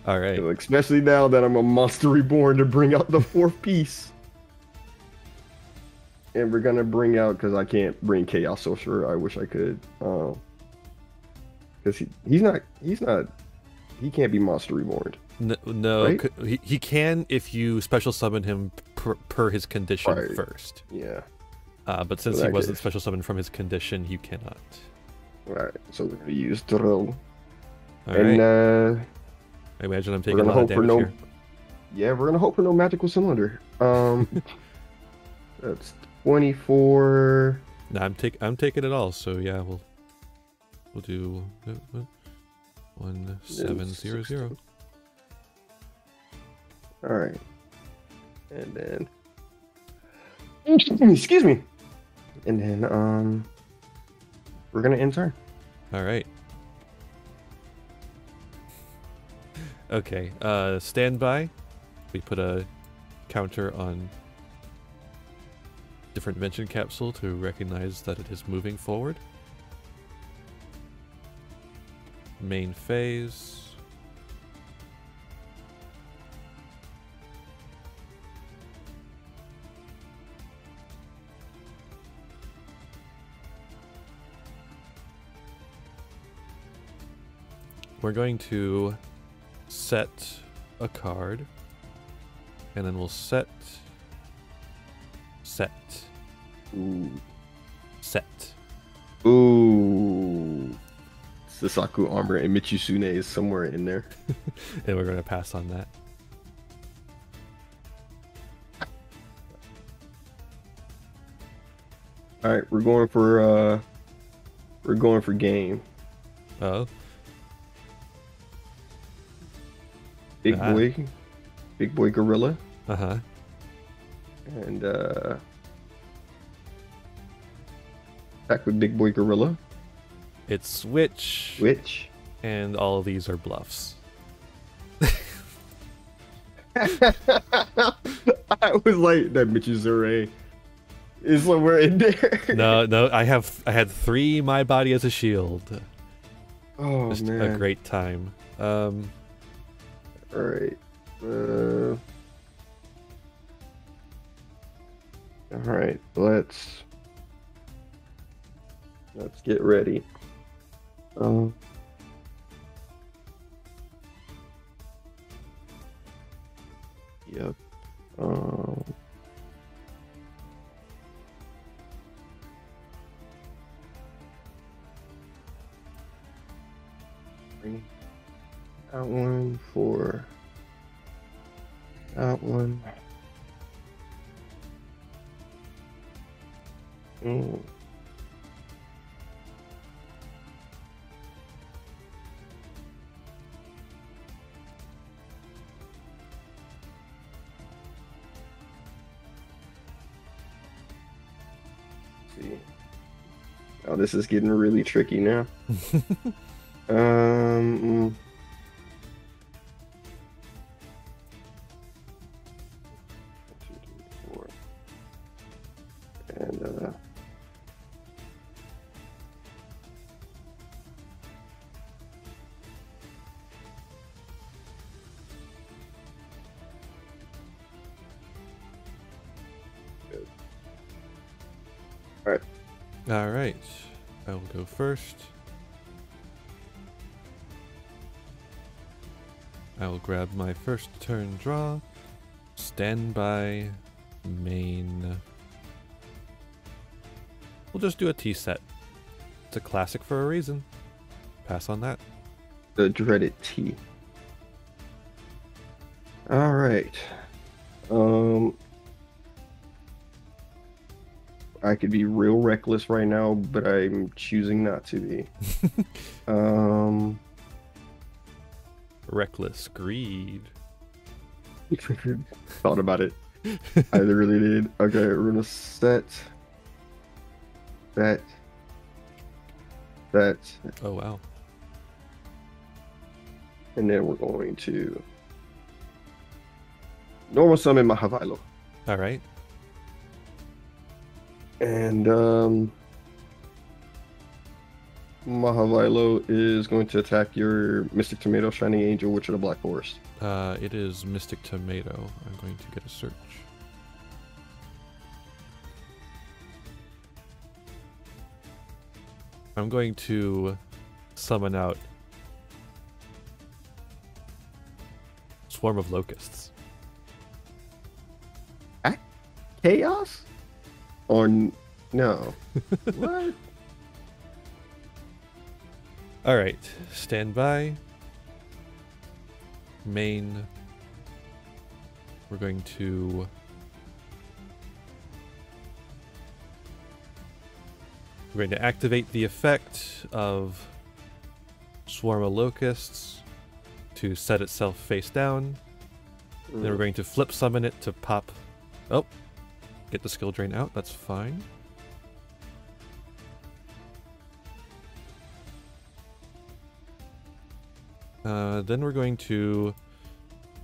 All right. So especially now that I'm a Monster Reborn, to bring out the 4th piece. And we're gonna bring out, because I can't bring Chaos Sorcerer. I wish I could. Because he can't be Monster Reborn. No, right? he can if you special summon him per his condition first. Yeah. But since he wasn't special summoned from his condition, you cannot. Alright, so we're gonna use Drill. Alright. I imagine I'm taking a lot of damage here. Yeah, we're gonna hope for no magical cylinder. That's 24. No, I'm taking it all. So yeah, we'll do 1700. All right, and then excuse me, and then we're gonna end turn. All right. Okay. Stand by. We put a counter on different dimension capsule to recognize that it is moving forward. Main phase. We're going to set a card, and then we'll set. Ooh. Set. Ooh. Sasaku armor and Michisune is somewhere in there. And we're going to pass on that. All right, we're going for game. Oh. Big boy gorilla. Uh-huh. And back with big boy gorilla. It's switch. Which? And all of these are bluffs. I was like, that bitch's array is somewhere in there. No, I had 3 my body as a shield. Oh, Just man. a great time. All right. All right, let's get ready. Yep. Bring that one for that one. See. Oh, this is getting really tricky now. 1, 2, 3, 4. And All right. I will go first. I will grab my first turn draw. Stand by. Main. We'll just do a T set. It's a classic for a reason. Pass on that. the dreaded T. All right. I could be real reckless right now, but I'm choosing not to be. Reckless greed. Thought about it. I really did. Okay, we're gonna set that. Oh wow. And then we're going to normal summon Mahavilo. All right. And Mahavilo is going to attack your Mystic Tomato, Shining Angel, Witch of the Black Forest. It is Mystic Tomato. I'm going to get a search. I'm going to summon out Swarm of Locusts. Chaos? Or no? What? All right, stand by. Main. We're going to activate the effect of Swarm of Locusts to set itself face down. Then we're going to flip summon it to pop. Oh, get the skill drain out. That's fine. Then we're going to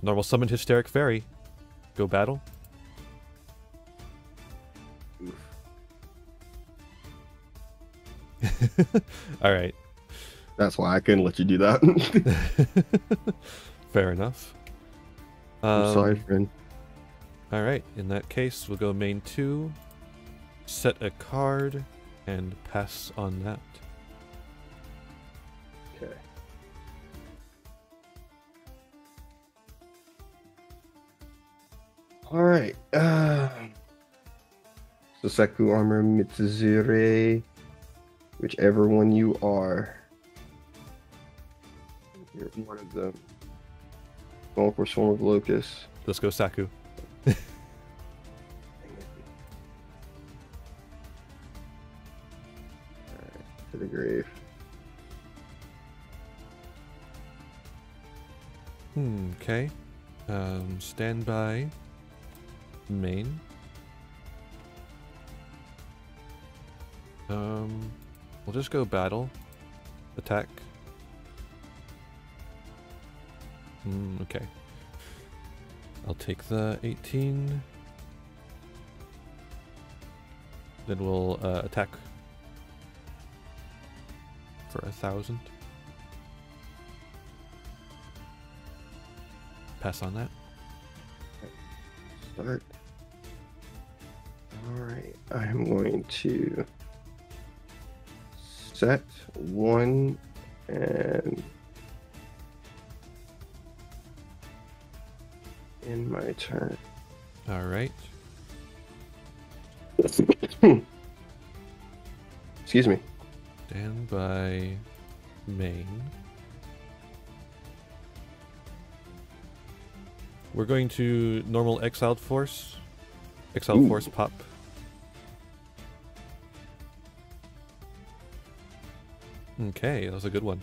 normal summon Hysteric Fairy. Go battle. All right. That's why I couldn't let you do that. Fair enough. I'm sorry, friend. All right. In that case, we'll go main 2, set a card, and pass on that. Okay. All right. Susaku Armor Mitsuzure, whichever one you are. You're one of them. Going for Swarm of Locusts. Let's go, Saku. the grave. Okay. Standby. Main. We'll just go battle. Attack. Okay. I'll take the 18. Then we'll attack for 1,000. Pass on that. Start. Alright, I'm going to set 1 and in my turn. Alright. Excuse me. Stand by main. We're going to normal exiled force. Exiled force pop. Okay, that was a good one.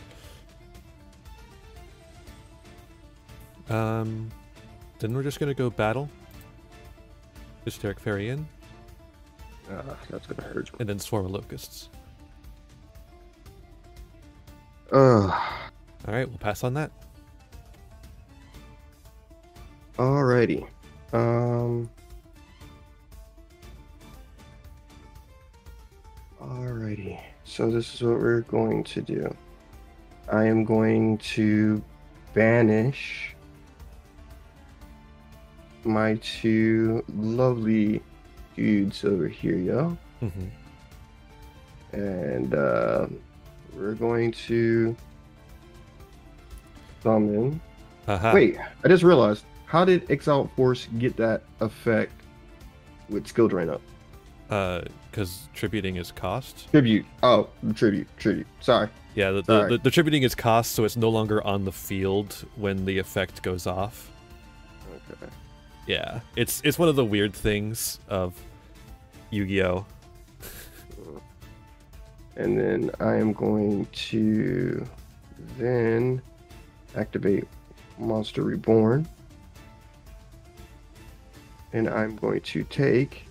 Then we're just gonna go battle. Hysteric Fairy in. That's gonna hurt. And then swarm of locusts. Alright, we'll pass on that. Alrighty. Alrighty. So this is what we're going to do. I am going to banish my 2 lovely dudes over here, yo. And we're going to summon. Wait, I just realized. How did Exalt Force get that effect with skill drain up? Because tributing is cost. Tribute. Oh, tribute. Sorry. Yeah, the tributing is cost, so it's no longer on the field when the effect goes off. Okay. Yeah, it's one of the weird things of Yu-Gi-Oh! And then I am going to then activate Monster Reborn. And I'm going to take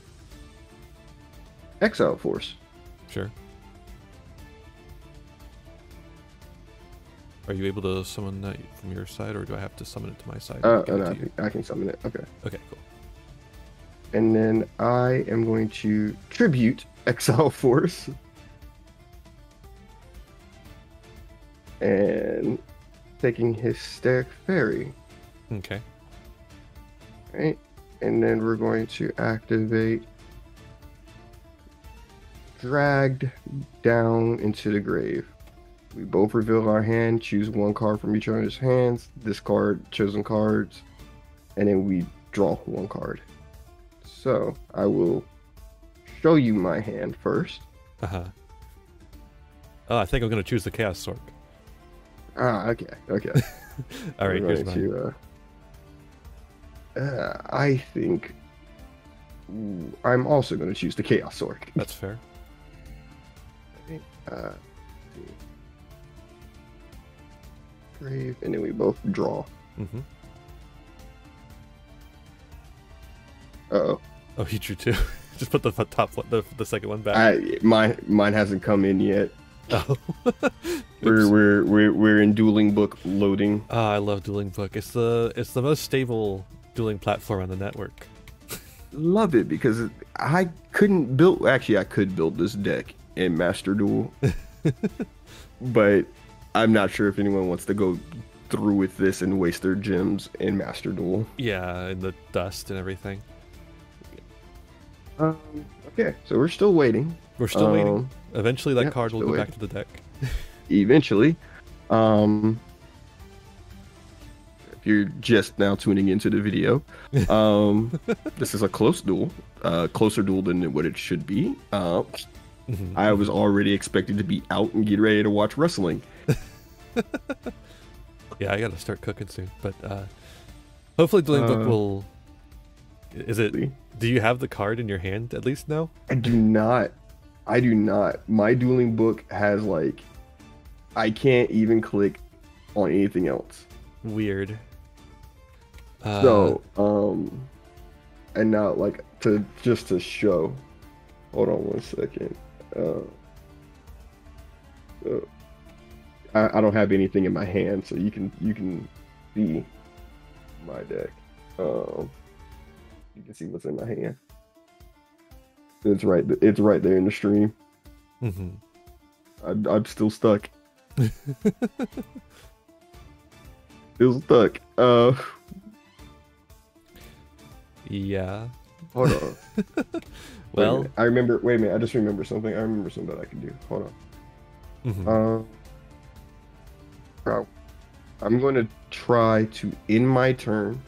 Exile Force. Sure. Are you able to summon that from your side, or do I have to summon it to my side? No, I can summon it. Okay. Okay, cool. And then I am going to tribute Exile Force. And taking Hysteric Fairy. Okay. Right. And then we're going to activate Dragged Down into the Grave. We both reveal our hand, choose 1 card from each other's hands, discard chosen cards, and then we draw 1 card. So I will show you my hand first. Oh, I think I'm going to choose the Chaos Sword. Okay. All right, here's mine. I think I'm also going to choose the Chaos Sword. That's fair. Grave, and then we both draw. Uh-oh. Oh, you drew 2. Just put the top one, the second one back. Mine hasn't come in yet. Oh. we're in dueling book loading. I love dueling book. It's the most stable dueling platform on the network. Love it because I couldn't build. Actually, I could build this deck in Master Duel, but I'm not sure if anyone wants to go through with this and waste their gems in Master Duel. Yeah, and the dust and everything. Okay, so we're still waiting. We're still waiting. Eventually, that card will go back to the deck. Eventually. If you're just now tuning into the video, this is a close duel, closer duel than what it should be. I was already expected to be out and get ready to watch wrestling. Yeah, I gotta start cooking soon, but hopefully Dueling Book will... Is it... Do you have the card in your hand at least now? I do not. I do not. My dueling book has like, I can't even click on anything else. Weird. So, and now like to show. Hold on one second. I don't have anything in my hand, so you can see my deck. You can see what's in my hand. It's right there in the stream. I'm still stuck. Still stuck. Yeah. Hold on. Well, I remember. Wait a minute. I just remember something. I remember something that I can do. Hold on. I'm going to try to end my turn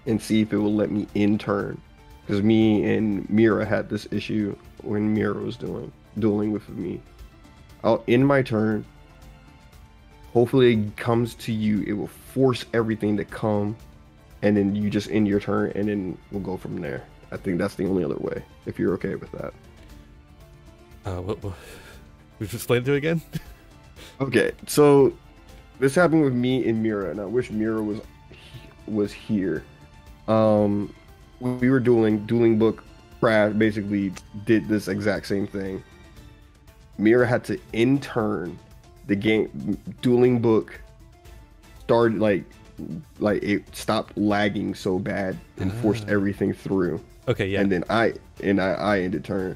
and see if it will let me end turn. Because me and Mira had this issue when Mira was dueling with me. I'll end my turn. Hopefully it comes to you. It will force everything to come. And then you just end your turn and then we'll go from there. I think that's the only other way, if you're okay with that. What we just explain it again? Okay, so this happened with me and Mira, and I wish Mira was here. We were dueling book. Brad basically did this exact same thing. Mira had to end turn. The game dueling book started like it stopped lagging so bad and forced everything through. Okay, yeah. And then I ended turn.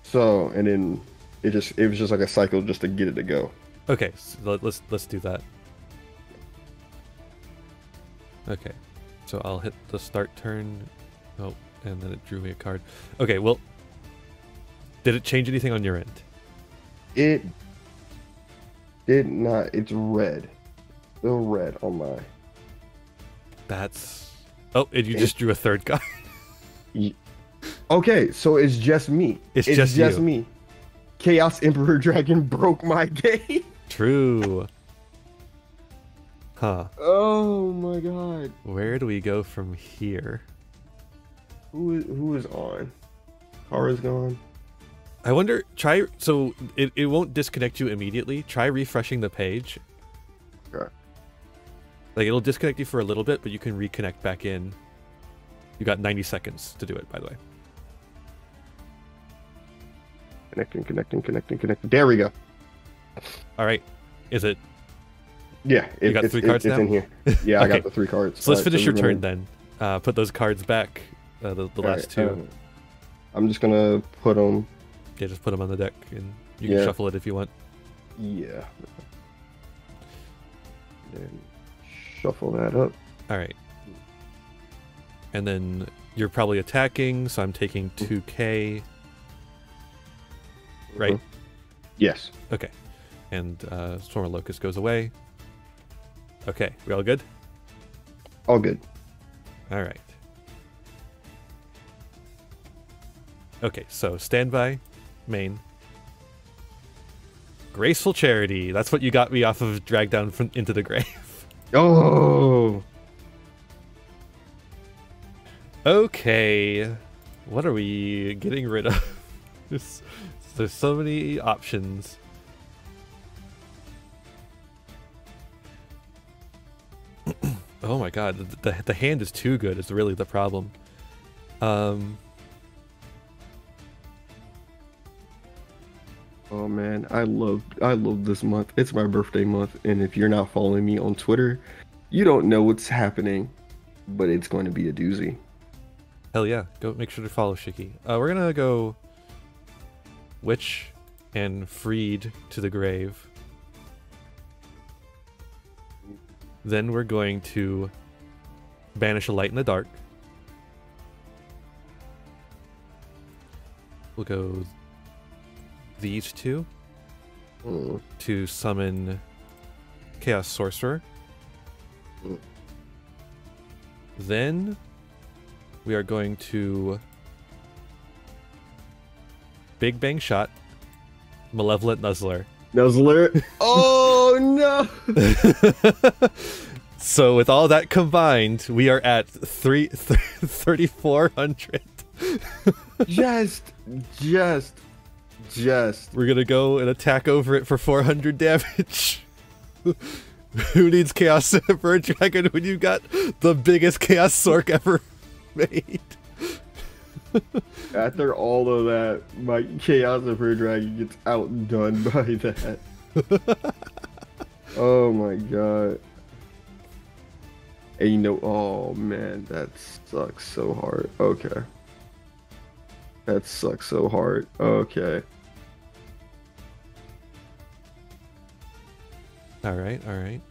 So and then it was just like a cycle just to get it to go. Okay, so let's do that. Okay, so I'll hit the start turn. Oh, and then it drew me a card. Okay, well, did it change anything on your end? It did not. It's red. Still red on mine. That's... Oh, and you just drew a third card. Okay, so it's just me. It's just me. Chaos Emperor Dragon broke my game. True. Huh. Oh my god. Where do we go from here? Who is on? Kara's gone. I wonder, so it won't disconnect you immediately. Try refreshing the page. Okay. Like, it'll disconnect you for a little bit, but you can reconnect back in. You got 90 seconds to do it, by the way. Connecting. There we go. All right. Is it? Yeah. You got 3 cards now? It's in here. Yeah, okay. I got the 3 cards. So let's finish your turn then. Put those cards back. The last 2. I'm just going to put them... Yeah, just put them on the deck, and you can shuffle it if you want. Yeah. Then shuffle that up. All right. And then you're probably attacking, so I'm taking 2k. Right? Yes. Okay. And Swarm of Locust goes away. Okay, we all good? All good. All right. Okay, so standby, main. Graceful Charity. That's what you got me off of Drag Down into the Grave. Oh! Okay. What are we getting rid of? There's so many options. Oh my god, the hand is too good is really the problem. Oh man, I love this month. It's my birthday month, and if you're not following me on Twitter, you don't know what's happening, but it's going to be a doozy. Hell yeah, go make sure to follow Shiki. We're gonna go Witch and Freed to the grave. Then we're going to banish a light in the dark. We'll go these 2 to summon Chaos Sorcerer. Then we are going to Big Bang Shot, Malevolent Nuzzler. Oh no! So with all that combined, we are at 3,400. Just. We're gonna go and attack over it for 400 damage. Who needs Chaos Emperor Dragon when you got the biggest Chaos Sork ever made? After all of that, my Chaos Emperor Dragon gets outdone by that. Oh my god. And you know, oh man, that sucks so hard. Okay. That sucks so hard. Okay. Alright, alright.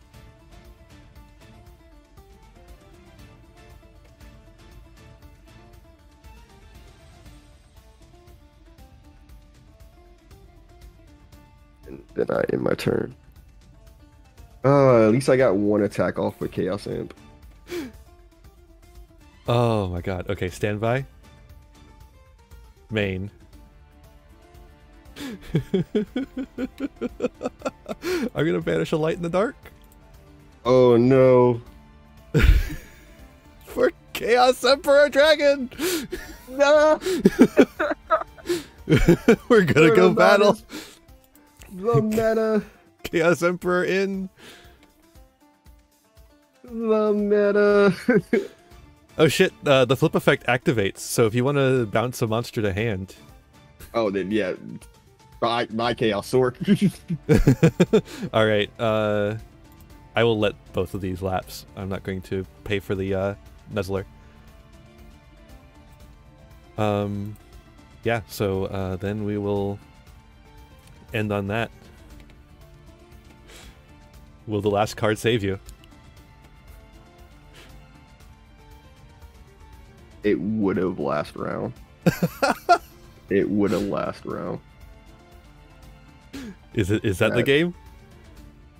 And then I end my turn. At least I got one attack off with Chaos Amp. Oh my god. Okay, stand by. Main. I'm gonna banish a light in the dark. Oh no. For Chaos Emperor Dragon! No! We're gonna go battle. The meta. Chaos Emperor in. The meta. Oh shit, the flip effect activates, so if you want to bounce a monster to hand. Oh, then yeah. My Chaos Sword. Alright, I will let both of these lapse. I'm not going to pay for the Nuzzler. Yeah, so then we will end on that. Will the last card save you? It would have last round. It would have last round. Is that the game?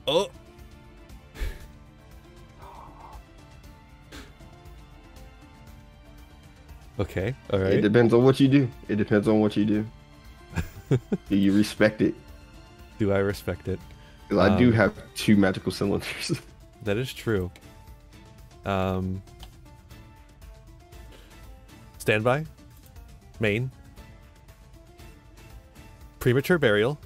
Oh. Okay, all right. It depends on what you do. It depends on what you do. Do you respect it? Do I respect it? Because I do have 2 magical cylinders. That is true. Standby. Main. Premature burial.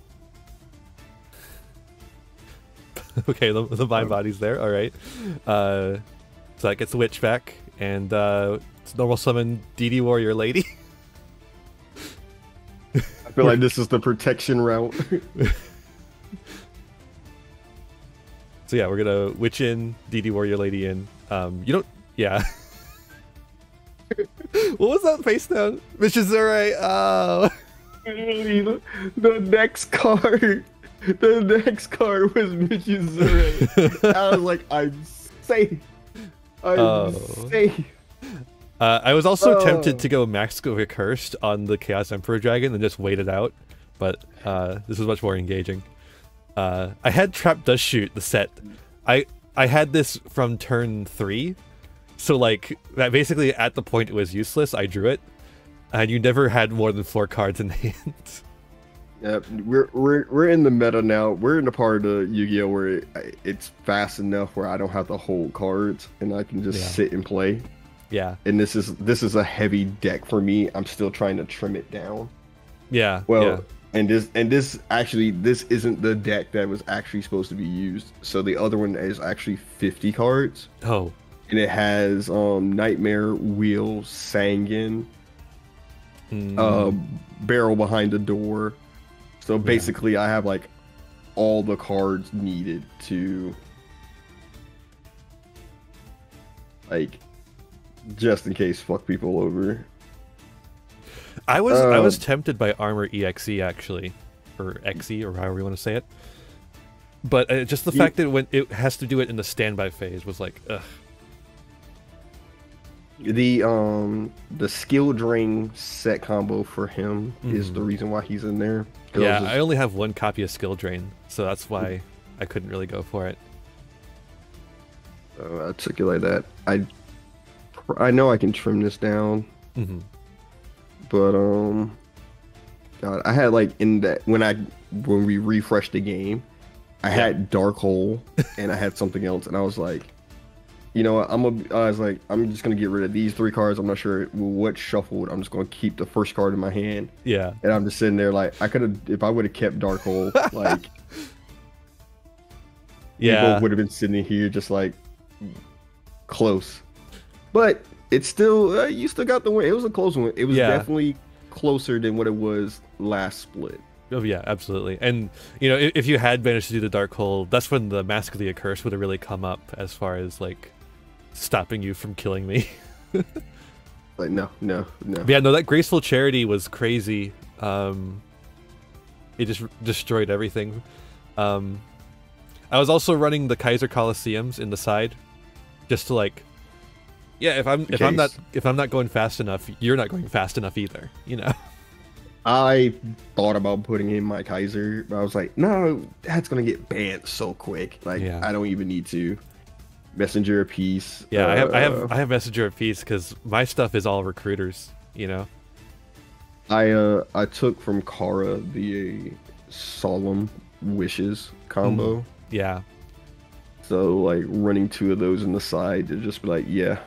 Okay, the mind body's there. All right. So that gets the witch back, and it's normal summon DD Warrior Lady. I feel like this is the protection route. So yeah, we're gonna witch in, DD Warrior Lady in. You don't. Yeah. What was that face down? Mishizure. Oh. The next card. The next card was Mishizure. I was like, I'm safe. I'm safe. I was also tempted to go Max Go Cursed on the Chaos Emperor Dragon and just wait it out, but this is much more engaging. I had Trap Does Shoot, the set. I had this from turn 3, so like that basically at the point it was useless, I drew it, and you never had more than 4 cards in hand. Yeah, we're in the meta now. We're in the part of Yu-Gi-Oh where it's fast enough where I don't have to hold cards and I can just sit and play. Yeah. And this is a heavy deck for me. I'm still trying to trim it down. Yeah. Well, yeah. and this isn't the deck that was actually supposed to be used. So the other one is actually 50 cards. Oh. And it has Nightmare, Wheel, Sanguine, Barrel Behind the Door. So basically I have like all the cards needed to like just in case fuck people over. I was tempted by Armor EXE actually, or XE or however you want to say it. But just the fact that when it has to do it in the standby phase was like, ugh. The skill drain set combo for him is the reason why he's in there. Yeah, I only have 1 copy of skill drain, so that's why I couldn't really go for it. I took it like that. I know I can trim this down, but God, I had like in that when we refreshed the game, I had Dark Hole and I had something else, and I was like, You know what? I was like, I'm just gonna get rid of these 3 cards. I'm not sure what shuffled. I'm just gonna keep the first card in my hand. Yeah. And I'm just sitting there like, I could have, if I would have kept Dark Hole, like, yeah, we both would have been sitting here just like close. But it's still, you still got the win. It was a close one. It was definitely closer than what it was last split. Oh yeah, absolutely. And you know, if you had managed to do the Dark Hole, that's when the Mask of the Accursed would have really come up as far as like stopping you from killing me. Like no. But yeah, no, that Graceful Charity was crazy. It just destroyed everything. I was also running the Kaiser Colosseums in the side, just to like, yeah, if I'm not going fast enough, you're not going fast enough either, you know. I thought about putting in my Kaiser, but I was like, no, that's gonna get banned so quick. Like, I don't even need to. Messenger of Peace. Yeah, I have Messenger of Peace because my stuff is all recruiters, you know. I took from Kara the Solemn Wishes combo. Yeah. So like running 2 of those in the side to just be like, yeah.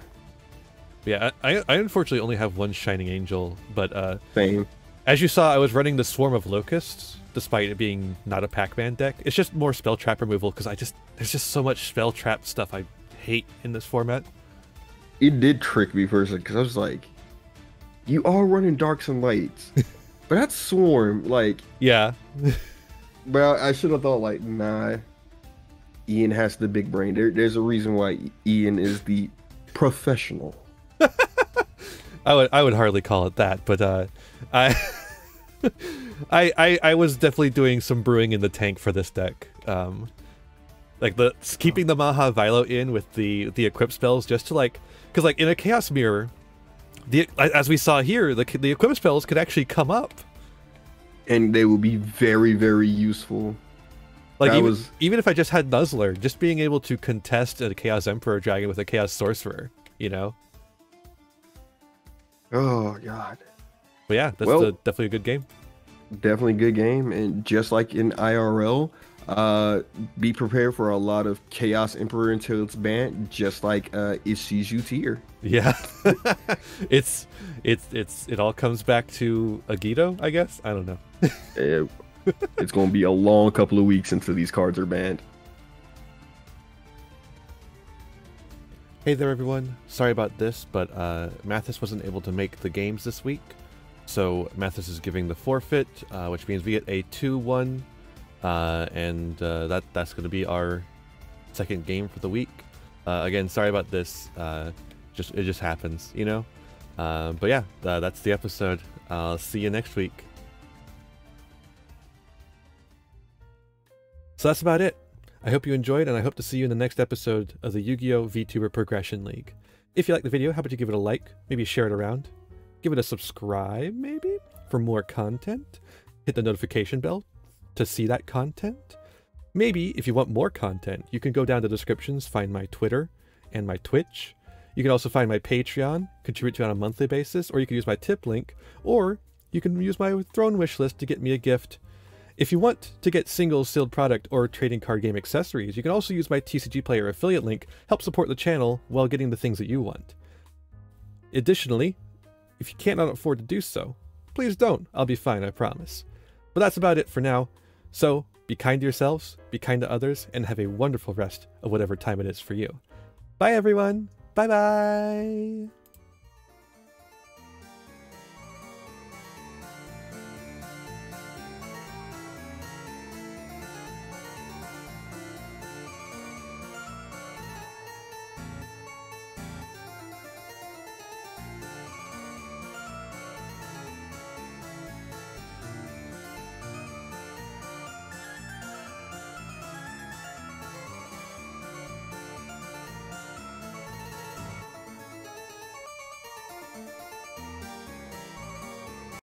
Yeah, I unfortunately only have 1 Shining Angel, but same. As you saw, I was running the Swarm of Locusts, despite it being not a Pac-Man deck. It's just more spell trap removal, because there's just so much spell trap stuff I hate in this format. It did trick me for a second, because I was like, you are running Darks and Lights, but that's Swarm, like... Yeah. But I should have thought, like, nah, Ian has the big brain. There's a reason why Ian is the professional. I would hardly call it that, but I was definitely doing some brewing in the tank for this deck. Like keeping the Maha Vilo in with the equip spells just to like, because like in a Chaos Mirror, as we saw here, the equip spells could actually come up, and they will be very, very useful. Like even if I just had Nuzzler, just being able to contest a Chaos Emperor Dragon with a Chaos Sorcerer, you know. Oh god. But yeah, that's definitely a good game. Definitely a good game, and just like in IRL, be prepared for a lot of Chaos Emperor until it's banned, just like Ishizu tier. Yeah. it all comes back to Agito, I guess. I don't know. It's going to be a long couple of weeks until these cards are banned. Hey there everyone, sorry about this, but Mathis wasn't able to make the games this week, so Mathis is giving the forfeit, which means we get a 2-1, and that's going to be our second game for the week. Again, sorry about this, it just happens, you know? But yeah, that's the episode. I'll see you next week. So that's about it. I hope you enjoyed, and I hope to see you in the next episode of the Yu-Gi-Oh! VTuber Progression League. If you like the video, how about you give it a like, maybe share it around, give it a subscribe, maybe, for more content, hit the notification bell to see that content. Maybe, if you want more content, you can go down to the descriptions, find my Twitter and my Twitch. You can also find my Patreon, contribute to it on a monthly basis, or you can use my tip link, or you can use my Throne Wishlist to get me a gift. If you want to get single sealed product or trading card game accessories, you can also use my TCG Player affiliate link, help support the channel while getting the things that you want. Additionally, if you cannot afford to do so, please don't. I'll be fine, I promise. But that's about it for now. So, be kind to yourselves, be kind to others, and have a wonderful rest of whatever time it is for you. Bye everyone! Bye bye!